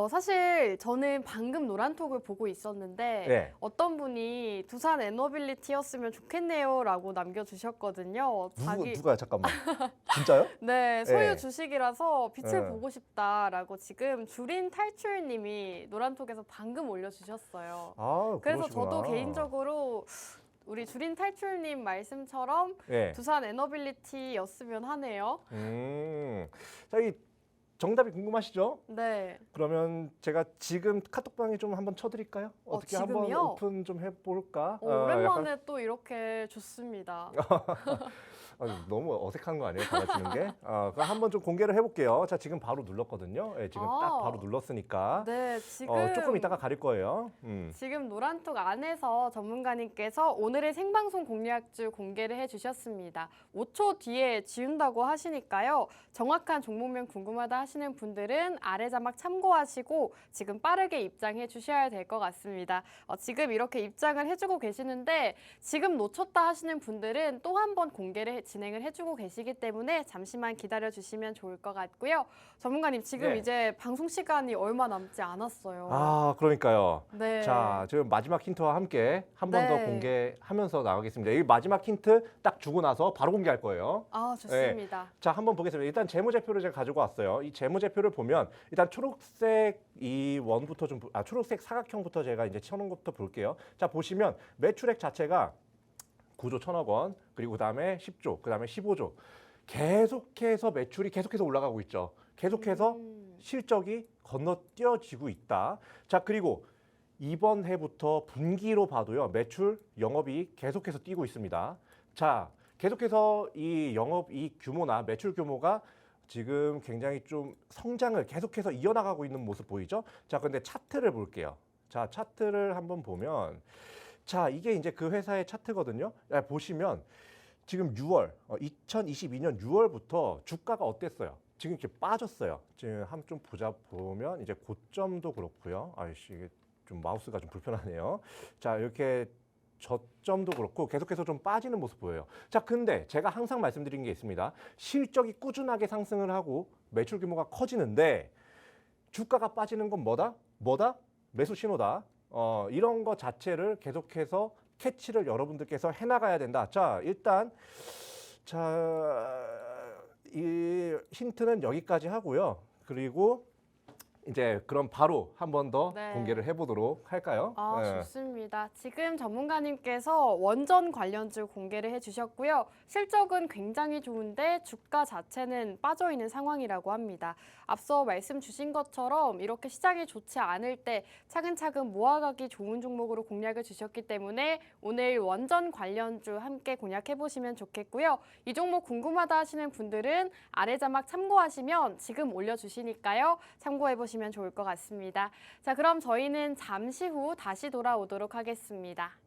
사실 저는 방금 노란톡을 보고 있었는데 네. 어떤 분이 두산 에너빌리티였으면 좋겠네요라고 남겨주셨거든요. 누가 잠깐만. 진짜요? 네, 소유 네. 주식이라서 빛을 네. 보고 싶다라고 지금 주린 탈출님이 노란톡에서 방금 올려주셨어요. 그래서 그러시구나. 저도 개인적으로 우리 주린 탈출님 말씀처럼 네. 두산 에너빌리티였으면 하네요. 자, 이 정답이 궁금하시죠? 네. 그러면 제가 지금 카톡방에 좀 한번 쳐드릴까요? 어떻게 한번 지금요? 오픈 좀 해볼까? 오랜만에 또 이렇게 좋습니다. 너무 어색한 거 아니에요? 받아주는 게? 그럼 한번 좀 공개를 해볼게요. 자, 지금 바로 눌렀거든요. 네, 지금 딱 바로 눌렀으니까. 네, 지금 조금 이따가 가릴 거예요. 지금 노란톡 안에서 전문가님께서 오늘의 생방송 공략주 공개를 해주셨습니다. 5초 뒤에 지운다고 하시니까요. 정확한 종목명 궁금하다 하시는 분들은 아래 자막 참고하시고 지금 빠르게 입장해 주셔야 될 것 같습니다. 지금 이렇게 입장을 해주고 계시는데 지금 놓쳤다 하시는 분들은 또 한 번 공개를 진행을 해주고 계시기 때문에 잠시만 기다려주시면 좋을 것 같고요. 전문가님 지금 네. 이제 방송 시간이 얼마 남지 않았어요. 그러니까요. 네. 자, 지금 마지막 힌트와 함께 한 번 더 네. 공개하면서 나가겠습니다. 이 마지막 힌트 딱 주고 나서 바로 공개할 거예요. 좋습니다. 자, 한번 보겠습니다. 일단 재무제표를 제가 가지고 왔어요. 이 재무제표를 보면 일단 초록색 이 원부터 초록색 사각형부터 제가 이제 쳐놓은 것부터 볼게요. 자, 보시면 매출액 자체가 9조 1천억 원, 그리고 그다음에 10조, 그다음에 15조. 계속해서 매출이 계속해서 올라가고 있죠. 계속해서 실적이 건너뛰어지고 있다. 자, 그리고 이번 해부터 분기로 봐도요. 매출, 영업이익 계속해서 뛰고 있습니다. 자, 계속해서 이 영업이익 규모나 매출 규모가 지금 굉장히 좀 성장을 계속해서 이어나가고 있는 모습 보이죠? 자, 근데 차트를 볼게요. 자, 차트를 한번 보면 자, 이게 이제 그 회사의 차트거든요. 보시면 지금 2022년 6월부터 주가가 어땠어요? 지금 이렇게 빠졌어요. 지금 한번 좀 보면 이제 고점도 그렇고요. 아이씨, 이게 좀 마우스가 좀 불편하네요. 자, 이렇게 저점도 그렇고 계속해서 좀 빠지는 모습 보여요. 자, 근데 제가 항상 말씀드린 게 있습니다. 실적이 꾸준하게 상승을 하고 매출 규모가 커지는데 주가가 빠지는 건 뭐다? 매수 신호다. 이런 거 자체를 계속해서 캐치를 여러분들께서 해나가야 된다. 자, 일단 이 힌트는 여기까지 하고요. 그리고 이제 그럼 바로 한 번 더 네. 공개를 해보도록 할까요? 아, 네. 좋습니다. 지금 전문가님께서 원전 관련주 공개를 해주셨고요. 실적은 굉장히 좋은데 주가 자체는 빠져 있는 상황이라고 합니다. 앞서 말씀 주신 것처럼 이렇게 시장이 좋지 않을 때 차근차근 모아가기 좋은 종목으로 공략을 주셨기 때문에 오늘 원전 관련주 함께 공략해 보시면 좋겠고요. 이 종목 궁금하다 하시는 분들은 아래 자막 참고하시면 지금 올려주시니까요. 참고해 보시면 좋을 것 같습니다. 자, 그럼 저희는 잠시 후 다시 돌아오도록 하겠습니다.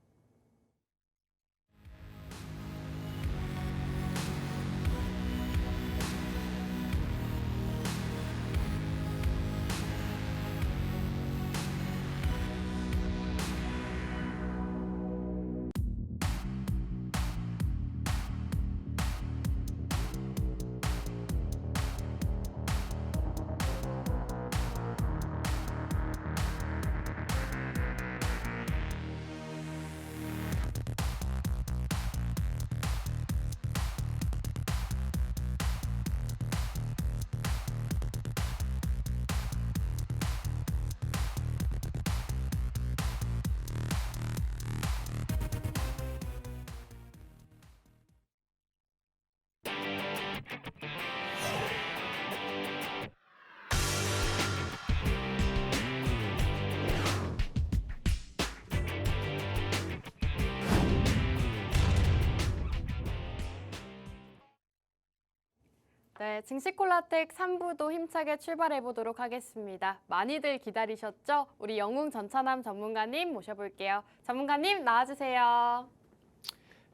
네, 증시콜라텍 3부도 힘차게 출발해 보도록 하겠습니다. 많이들 기다리셨죠? 우리 영웅 전차남 전문가님 모셔볼게요. 전문가님 나와주세요.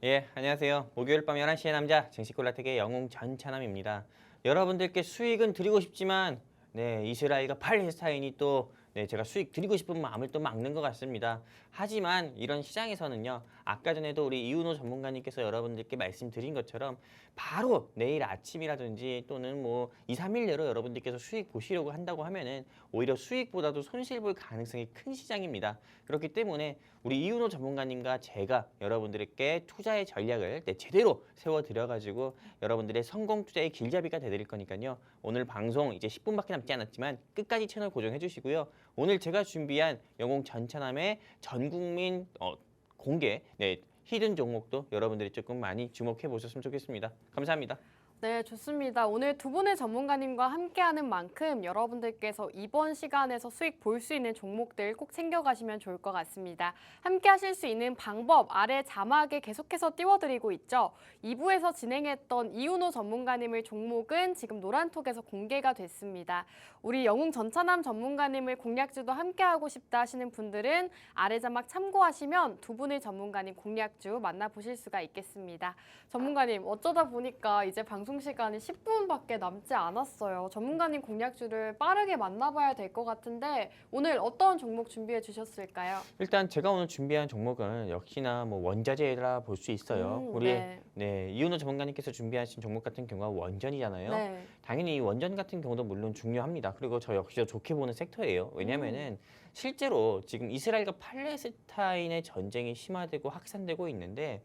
예, 안녕하세요. 목요일 밤 11시의 남자 증시콜라텍의 영웅 전차남입니다. 여러분들께 수익은 드리고 싶지만 이스라엘과 팔레스타인이 또 제가 수익 드리고 싶은 마음을 또 막는 것 같습니다. 하지만 이런 시장에서는요. 아까 전에도 우리 이윤호 전문가님께서 여러분들께 말씀드린 것처럼 바로 내일 아침이라든지 또는 뭐 2, 3일 내로 여러분들께서 수익 보시려고 한다고 하면은 오히려 수익보다도 손실 볼 가능성이 큰 시장입니다. 그렇기 때문에 우리 이윤호 전문가님과 제가 여러분들께 투자의 전략을 제대로 세워드려가지고 여러분들의 성공 투자의 길잡이가 되드릴 거니까요. 오늘 방송 이제 10분밖에 남지 않았지만 끝까지 채널 고정해 주시고요. 오늘 제가 준비한 영웅 전차남의 전국민 공개 히든 종목도 여러분들이 조금 많이 주목해 보셨으면 좋겠습니다. 감사합니다. 네, 좋습니다. 오늘 두 분의 전문가님과 함께하는 만큼 여러분들께서 이번 시간에서 수익 볼 수 있는 종목들 꼭 챙겨가시면 좋을 것 같습니다. 함께하실 수 있는 방법 아래 자막에 계속해서 띄워드리고 있죠. 2부에서 진행했던 이윤호 전문가님의 종목은 지금 노란톡에서 공개가 됐습니다. 우리 영웅 전차남 전문가님의 공략주도 함께하고 싶다 하시는 분들은 아래 자막 참고하시면 두 분의 전문가님 공략주 만나보실 수가 있겠습니다. 전문가님, 어쩌다 보니까 이제 방송 시간이 10분밖에 남지 않았어요. 전문가님 공략주를 빠르게 만나봐야 될 것 같은데 오늘 어떤 종목 준비해 주셨을까요? 일단 제가 오늘 준비한 종목은 역시나 뭐 원자재라 볼 수 있어요. 우리 이윤호 전문가님께서 준비하신 종목 같은 경우가 원전이잖아요. 네. 당연히 이 원전 같은 경우도 물론 중요합니다. 그리고 저 역시도 좋게 보는 섹터예요. 왜냐하면은 실제로 지금 이스라엘과 팔레스타인의 전쟁이 심화되고 확산되고 있는데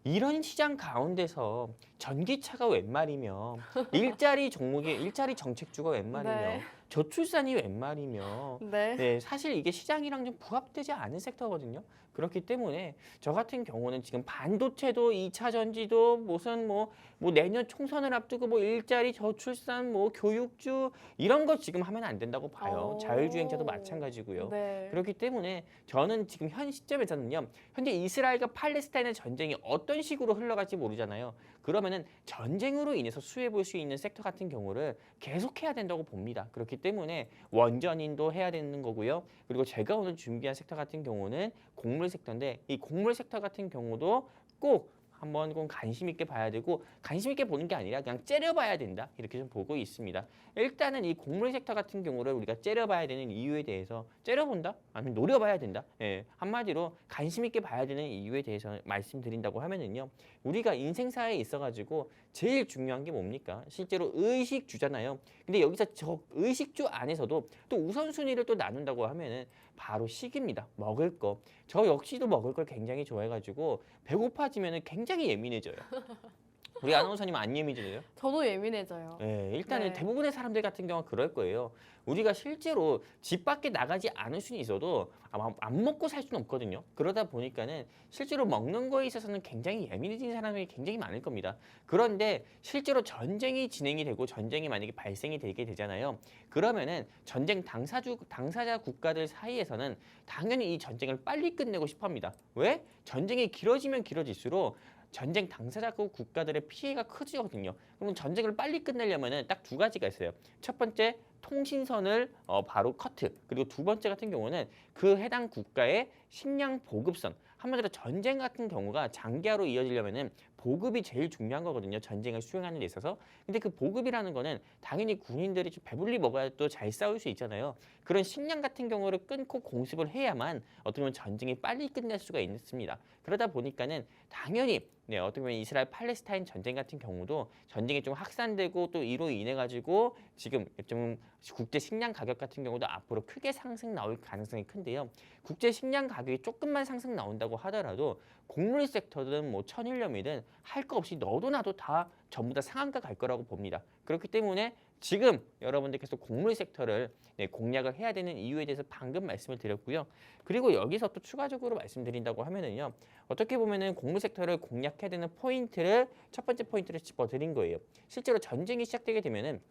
이런 시장 가운데서 전기차가 웬 말이며 일자리 정책주가 웬 말이며 네. 저출산이 웬 말이며 네. 사실 이게 시장이랑 좀 부합되지 않은 섹터거든요. 그렇기 때문에 저 같은 경우는 지금 반도체도 2차 전지도 무슨 뭐 내년 총선을 앞두고 뭐 일자리 저출산 뭐 교육주 이런 거 지금 하면 안 된다고 봐요. 자율주행차도 마찬가지고요. 네. 그렇기 때문에 저는 지금 현 시점에서는요. 현재 이스라엘과 팔레스타인의 전쟁이 어떤 식으로 흘러갈지 모르잖아요. 그러면은 전쟁으로 인해서 수혜 볼 수 있는 섹터 같은 경우를 계속해야 된다고 봅니다. 그렇기 때문에 원전인도 해야 되는 거고요. 그리고 제가 오늘 준비한 섹터 같은 경우는 곡물 섹터인데 이 곡물 섹터 같은 경우도 꼭 한번 꼭 관심 있게 봐야 되고 관심 있게 보는 게 아니라 그냥 째려봐야 된다 이렇게 좀 보고 있습니다. 일단은 이 곡물 섹터 같은 경우를 우리가 째려봐야 되는 이유에 대해서 째려본다? 아니면 노려봐야 된다? 예, 한마디로 관심 있게 봐야 되는 이유에 대해서 말씀드린다고 하면은요. 우리가 인생사에 있어가지고 제일 중요한 게 뭡니까? 실제로 의식주잖아요. 근데 여기서 저 의식주 안에서도 또 우선순위를 또 나눈다고 하면은 바로 식입니다. 먹을 거. 저 역시도 먹을 걸 굉장히 좋아해가지고 배고파지면은 굉장히 예민해져요. 우리 아나운서님 안 예민해져요? 저도 예민해져요. 네, 일단은 네. 대부분의 사람들 같은 경우는 그럴 거예요. 우리가 실제로 집 밖에 나가지 않을 수는 있어도 아마 안 먹고 살 수는 없거든요. 그러다 보니까는 실제로 먹는 거에 있어서는 굉장히 예민해진 사람이 굉장히 많을 겁니다. 그런데 실제로 전쟁이 진행이 되고 전쟁이 만약에 발생이 되게 되잖아요. 그러면은 전쟁 당사자 국가들 사이에서는 당연히 이 전쟁을 빨리 끝내고 싶어 합니다. 왜? 전쟁이 길어지면 길어질수록 전쟁 당사자국 국가들의 피해가 커지거든요. 그러면 전쟁을 빨리 끝내려면은 딱 두 가지가 있어요. 첫 번째 통신선을 바로 커트. 그리고 두 번째 같은 경우는 그 해당 국가의 식량 보급선. 한마디로 전쟁 같은 경우가 장기화로 이어지려면은 보급이 제일 중요한 거거든요. 전쟁을 수행하는 데 있어서. 근데 그 보급이라는 거는 당연히 군인들이 좀 배불리 먹어야 또 잘 싸울 수 있잖아요. 그런 식량 같은 경우를 끊고 공습을 해야만 어떻게 보면 전쟁이 빨리 끝날 수가 있습니다. 그러다 보니까는 당연히 어떻게 보면 이스라엘 팔레스타인 전쟁 같은 경우도 전쟁이 좀 확산되고 또 이로 인해 가지고 지금 좀 국제 식량 가격 같은 경우도 앞으로 크게 상승 나올 가능성이 큰데요. 국제 식량 가격이 조금만 상승 나온다고 하더라도 곡물 섹터든 뭐 천일염이든 할 거 없이 너도 나도 다 전부 다 상한가 갈 거라고 봅니다. 그렇기 때문에 지금 여러분들께서 곡물 섹터를 공략을 해야 되는 이유에 대해서 방금 말씀을 드렸고요. 그리고 여기서 또 추가적으로 말씀드린다고 하면은요. 어떻게 보면은 곡물 섹터를 공략해야 되는 포인트를 첫 번째 포인트를 짚어드린 거예요. 실제로 전쟁이 시작되게 되면은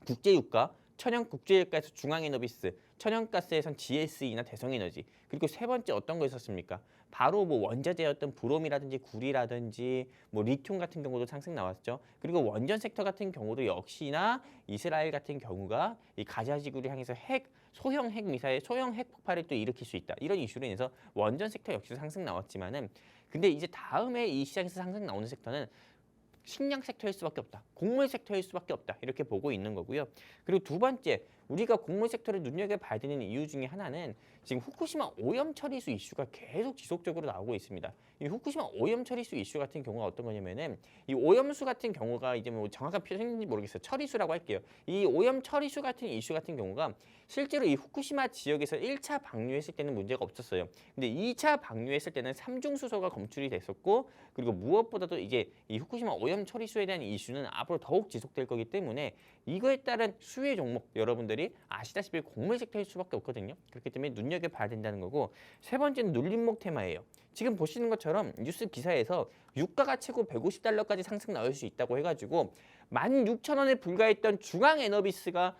국제유가, 천연국제유가에서 중앙에너비스, 천연가스에선 GSE나 대성에너지, 그리고 세 번째 어떤 거 있었습니까? 바로 뭐 원자재였던 브롬이라든지 구리라든지 뭐 리튬 같은 경우도 상승 나왔죠. 그리고 원전 섹터 같은 경우도 역시나 이스라엘 같은 경우가 이 가자 지구를 향해서 소형 핵 미사일, 소형 핵 폭발을 또 일으킬 수 있다. 이런 이슈로 인해서 원전 섹터 역시도 상승 나왔지만은 근데 이제 다음에 이 시장에서 상승 나오는 섹터는 식량 섹터일 수밖에 없다. 곡물 섹터일 수밖에 없다. 이렇게 보고 있는 거고요. 그리고 두 번째, 우리가 곡물 섹터를 눈여겨봐야 되는 이유 중에 하나는 지금 후쿠시마 오염 처리수 이슈가 계속 지속적으로 나오고 있습니다. 이 후쿠시마 오염 처리수 이슈 같은 경우가 어떤 거냐면은 이 오염수 같은 경우가 이제 뭐 정확한 표현인지 모르겠어요. 처리수라고 할게요. 이 오염 처리수 같은 이슈 같은 경우가 실제로 이 후쿠시마 지역에서 1차 방류했을 때는 문제가 없었어요. 근데 2차 방류했을 때는 삼중수소가 검출이 됐었고 그리고 무엇보다도 이제 이 후쿠시마 오염 처리수에 대한 이슈는 앞으로 더욱 지속될 거기 때문에 이거에 따른 수혜 종목 여러분들이 아시다시피 곡물 섹터일 수밖에 없거든요. 그렇기 때문에 눈여겨봐야 된다는 거고 세 번째는 눌림목 테마예요. 지금 보시는 것처럼 뉴스 기사에서 유가가 최고 150달러까지 상승 나올 수 있다고 해가지고 16,000원에 불과했던 중앙에너비스가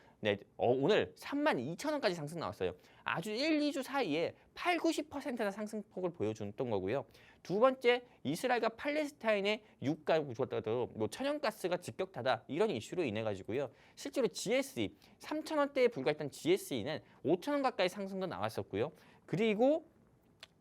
오늘 32,000원까지 상승 나왔어요. 아주 1, 2주 사이에 8, 90%나 상승폭을 보여줬던 거고요. 두 번째, 이스라엘과 팔레스타인의 유가 구조도 뭐 천연가스가 직격타다 이런 이슈로 인해 가지고요. 실제로 GSE 3,000원대에 불과했던 GSE는 5,000원 가까이 상승도 나왔었고요. 그리고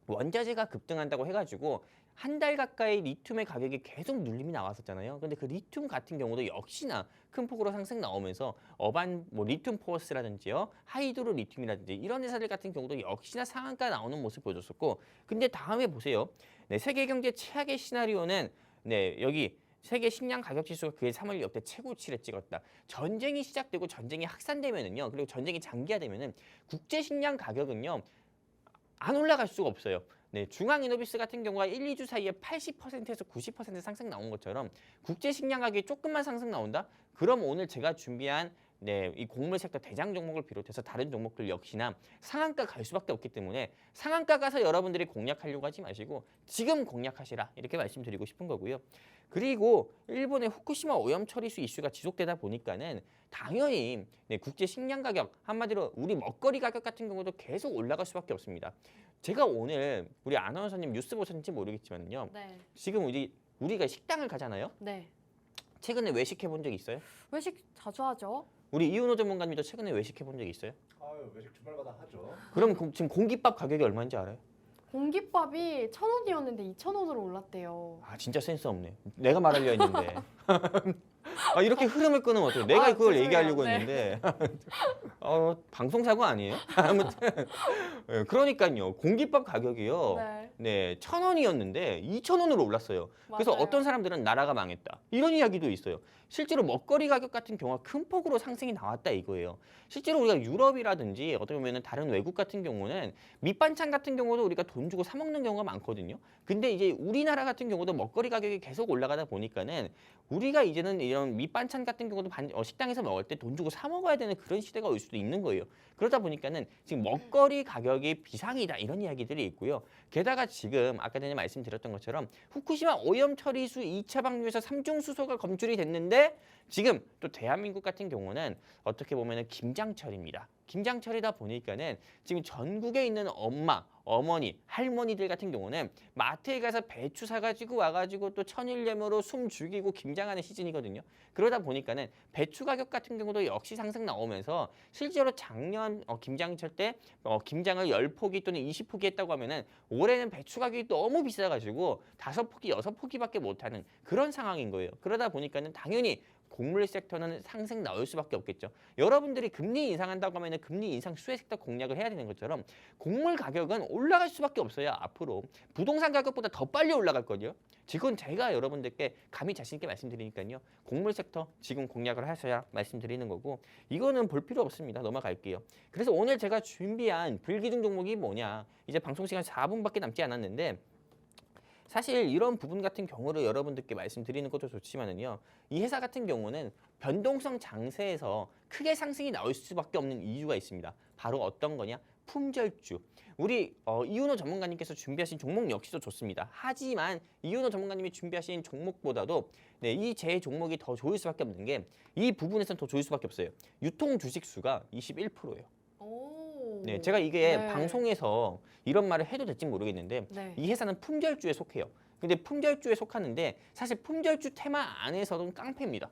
원자재가 급등한다고 해가지고 한 달 가까이 리튬의 가격이 계속 눌림이 나왔었잖아요. 근데 그 리튬 같은 경우도 역시나 큰 폭으로 상승 나오면서 어반 뭐 리튬 포스라든지요, 하이드로 리튬이라든지 이런 회사들 같은 경우도 역시나 상한가 나오는 모습 보여줬었고, 근데 다음에 보세요. 세계 경제 최악의 시나리오는 여기 세계 식량 가격 지수가 그해 3월 역대 최고치를 찍었다. 전쟁이 시작되고 전쟁이 확산되면은요, 그리고 전쟁이 장기화되면은 국제 식량 가격은요 안 올라갈 수가 없어요. 중앙이노비스 같은 경우가 1, 2주 사이에 80%에서 90% 상승 나온 것처럼 국제 식량 가격이 조금만 상승 나온다? 그럼 오늘 제가 준비한 이 곡물 섹터 대장 종목을 비롯해서 다른 종목들 역시나 상한가 갈 수밖에 없기 때문에 상한가 가서 여러분들이 공략하려고 하지 마시고 지금 공략하시라 이렇게 말씀드리고 싶은 거고요. 그리고 일본의 후쿠시마 오염 처리수 이슈가 지속되다 보니까는 당연히 국제 식량 가격 한마디로 우리 먹거리 가격 같은 경우도 계속 올라갈 수밖에 없습니다. 제가 오늘 우리 아나운서님 뉴스 보셨는지 모르겠지만요. 네. 지금 우리가 식당을 가잖아요. 네. 최근에 외식해 본 적 있어요? 외식 자주 하죠. 우리 이윤호 전문가님도 최근에 외식해 본 적 있어요? 아유, 외식 주말마다 하죠. 그럼 지금 공깃밥 가격이 얼마인지 알아요? 공깃밥이 1,000원이었는데 2,000원으로 올랐대요. 아 진짜 센스 없네. 내가 말하려 했는데. 아, 이렇게 흐름을 끊으면 어떡해. 내가 그걸 죄송해요. 얘기하려고 네. 했는데 방송사고 아니에요? 아무튼 그러니까요. 공깃밥 가격이요. 네, 1,000원이었는데 2,000원으로 올랐어요. 그래서 맞아요. 어떤 사람들은 나라가 망했다. 이런 이야기도 있어요. 실제로 먹거리 가격 같은 경우가 큰 폭으로 상승이 나왔다 이거예요. 실제로 우리가 유럽이라든지 어떻게 보면 다른 외국 같은 경우는 밑반찬 같은 경우도 우리가 돈 주고 사 먹는 경우가 많거든요. 근데 이제 우리나라 같은 경우도 먹거리 가격이 계속 올라가다 보니까는 우리가 이제는 이런 밑반찬 같은 경우도 식당에서 먹을 때 돈 주고 사 먹어야 되는 그런 시대가 올 수도 있는 거예요. 그러다 보니까는 지금 먹거리 가격이 비상이다 이런 이야기들이 있고요. 게다가 지금 아까 전에 말씀드렸던 것처럼 후쿠시마 오염 처리수 2차 방류에서 3중 수소가 검출이 됐는데 지금 또 대한민국 같은 경우는 어떻게 보면은 김장철입니다. 김장철이다 보니까는 지금 전국에 있는 엄마, 어머니, 할머니들 같은 경우는 마트에 가서 배추 사가지고 와가지고 또 천일염으로 숨 죽이고 김장하는 시즌이거든요. 그러다 보니까는 배추 가격 같은 경우도 역시 상승 나오면서 실제로 작년 김장철 때 김장을 10포기 또는 20포기 했다고 하면은 올해는 배추 가격이 너무 비싸가지고 5포기, 6포기밖에 못하는 그런 상황인 거예요. 그러다 보니까는 당연히 곡물 섹터는 상승 나올 수밖에 없겠죠. 여러분들이 금리 인상한다고 하면 금리 인상 수혜 섹터 공략을 해야 되는 것처럼 곡물 가격은 올라갈 수밖에 없어요. 앞으로 부동산 가격보다 더 빨리 올라갈 거죠. 지금 제가 여러분들께 감히 자신 있게 말씀드리니까요. 곡물 섹터 지금 공략을 하셔야 말씀드리는 거고 이거는 볼 필요 없습니다. 넘어갈게요. 그래서 오늘 제가 준비한 불기중 종목이 뭐냐. 이제 방송 시간 4분밖에 남지 않았는데 사실 이런 부분 같은 경우를 여러분들께 말씀드리는 것도 좋지만은요. 이 회사 같은 경우는 변동성 장세에서 크게 상승이 나올 수밖에 없는 이유가 있습니다. 바로 어떤 거냐? 품절주. 우리 이윤호 전문가님께서 준비하신 종목 역시도 좋습니다. 하지만 이윤호 전문가님이 준비하신 종목보다도 이 제 종목이 더 좋을 수밖에 없는 게 이 부분에서는 더 좋을 수밖에 없어요. 유통 주식 수가 21%예요. 네, 제가 이게 방송에서 이런 말을 해도 될지 모르겠는데 이 회사는 품절주에 속해요. 근데 품절주에 속하는데 사실 품절주 테마 안에서는 깡패입니다.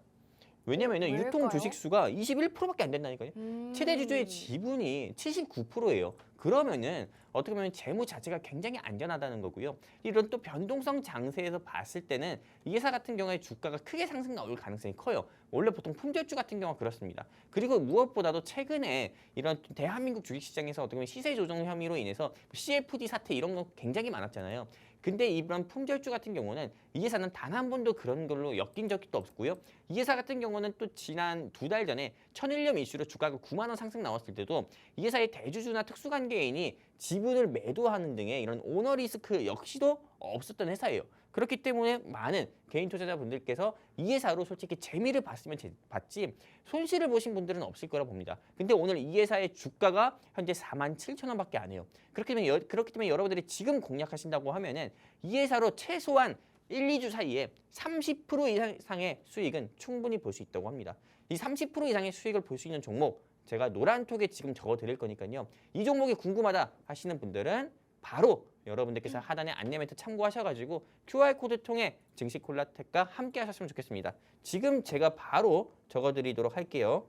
왜냐면은 유통 주식 수가 21%밖에 안 된다니까요. 최대 주주의 지분이 79%예요. 그러면은 어떻게 보면 재무 자체가 굉장히 안전하다는 거고요. 이런 또 변동성 장세에서 봤을 때는 이 회사 같은 경우에 주가가 크게 상승 나올 가능성이 커요. 원래 보통 품절주 같은 경우가 그렇습니다. 그리고 무엇보다도 최근에 이런 대한민국 주식시장에서 어떻게 보면 시세 조정 혐의로 인해서 CFD 사태 이런 거 굉장히 많았잖아요. 근데 이런 품절주 같은 경우는 이 회사는 단 한 번도 그런 걸로 엮인 적이 또 없고요. 이 회사 같은 경우는 또 지난 2달 전에 천일염 이슈로 주가가 9만 원 상승 나왔을 때도 이 회사의 대주주나 특수관계인이 지분을 매도하는 등의 이런 오너 리스크 역시도 없었던 회사예요. 그렇기 때문에 많은 개인 투자자분들께서 이 회사로 솔직히 재미를 봤으면 봤지 손실을 보신 분들은 없을 거라 봅니다. 근데 오늘 이 회사의 주가가 현재 47,000원밖에 안 해요. 그렇기 때문에 여러분들이 지금 공략하신다고 하면은 이 회사로 최소한 1, 2주 사이에 30% 이상의 수익은 충분히 볼 수 있다고 합니다. 이 30% 이상의 수익을 볼 수 있는 종목 제가 노란톡에 지금 적어 드릴 거니까요. 이 종목이 궁금하다 하시는 분들은 바로 여러분들께서 하단에 안내 멘트 참고하셔가지고 QR코드 통해 증식 콜라텍과 함께 하셨으면 좋겠습니다. 지금 제가 바로 적어드리도록 할게요.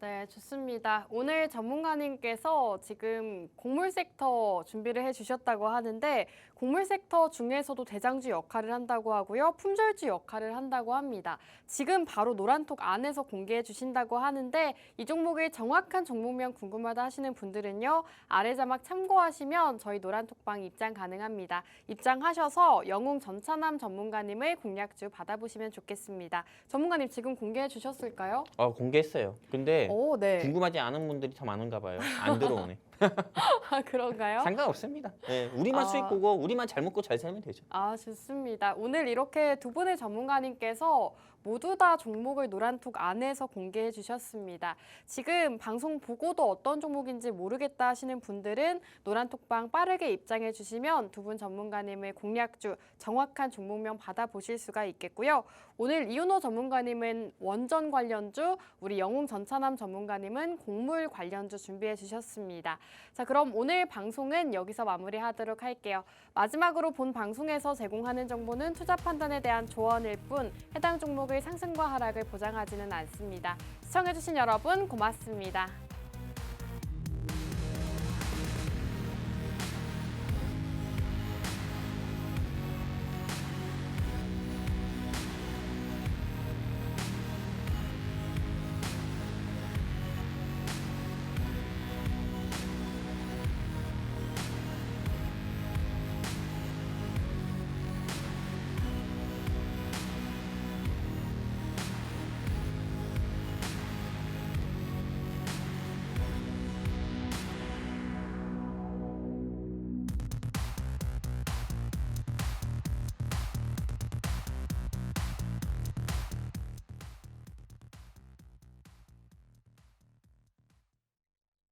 네, 좋습니다. 오늘 전문가님께서 지금 곡물 섹터 준비를 해주셨다고 하는데 곡물 섹터 중에서도 대장주 역할을 한다고 하고요. 품절주 역할을 한다고 합니다. 지금 바로 노란톡 안에서 공개해 주신다고 하는데 이 종목의 정확한 종목명 궁금하다 하시는 분들은요. 아래 자막 참고하시면 저희 노란톡방 입장 가능합니다. 입장하셔서 영웅 전차남 전문가님의 공략주 받아보시면 좋겠습니다. 전문가님 지금 공개해 주셨을까요? 공개했어요. 근데 네. 궁금하지 않은 분들이 더 많은가 봐요. 안 들어오네. 아, 그런가요? 상관없습니다. 네, 우리만 수익 보고 우리만 잘 먹고 잘 살면 되죠. 아, 좋습니다. 오늘 이렇게 두 분의 전문가님께서 모두 다 종목을 노란톡 안에서 공개해 주셨습니다. 지금 방송 보고도 어떤 종목인지 모르겠다 하시는 분들은 노란톡방 빠르게 입장해 주시면 두 분 전문가님의 공략주, 정확한 종목명 받아보실 수가 있겠고요. 오늘 이윤호 전문가님은 원전 관련주, 우리 영웅 전차남 전문가님은 곡물 관련주 준비해 주셨습니다. 자, 그럼 오늘 방송은 여기서 마무리하도록 할게요. 마지막으로 본 방송에서 제공하는 정보는 투자 판단에 대한 조언일 뿐 해당 종목의 상승과 하락을 보장하지는 않습니다. 시청해주신 여러분 고맙습니다.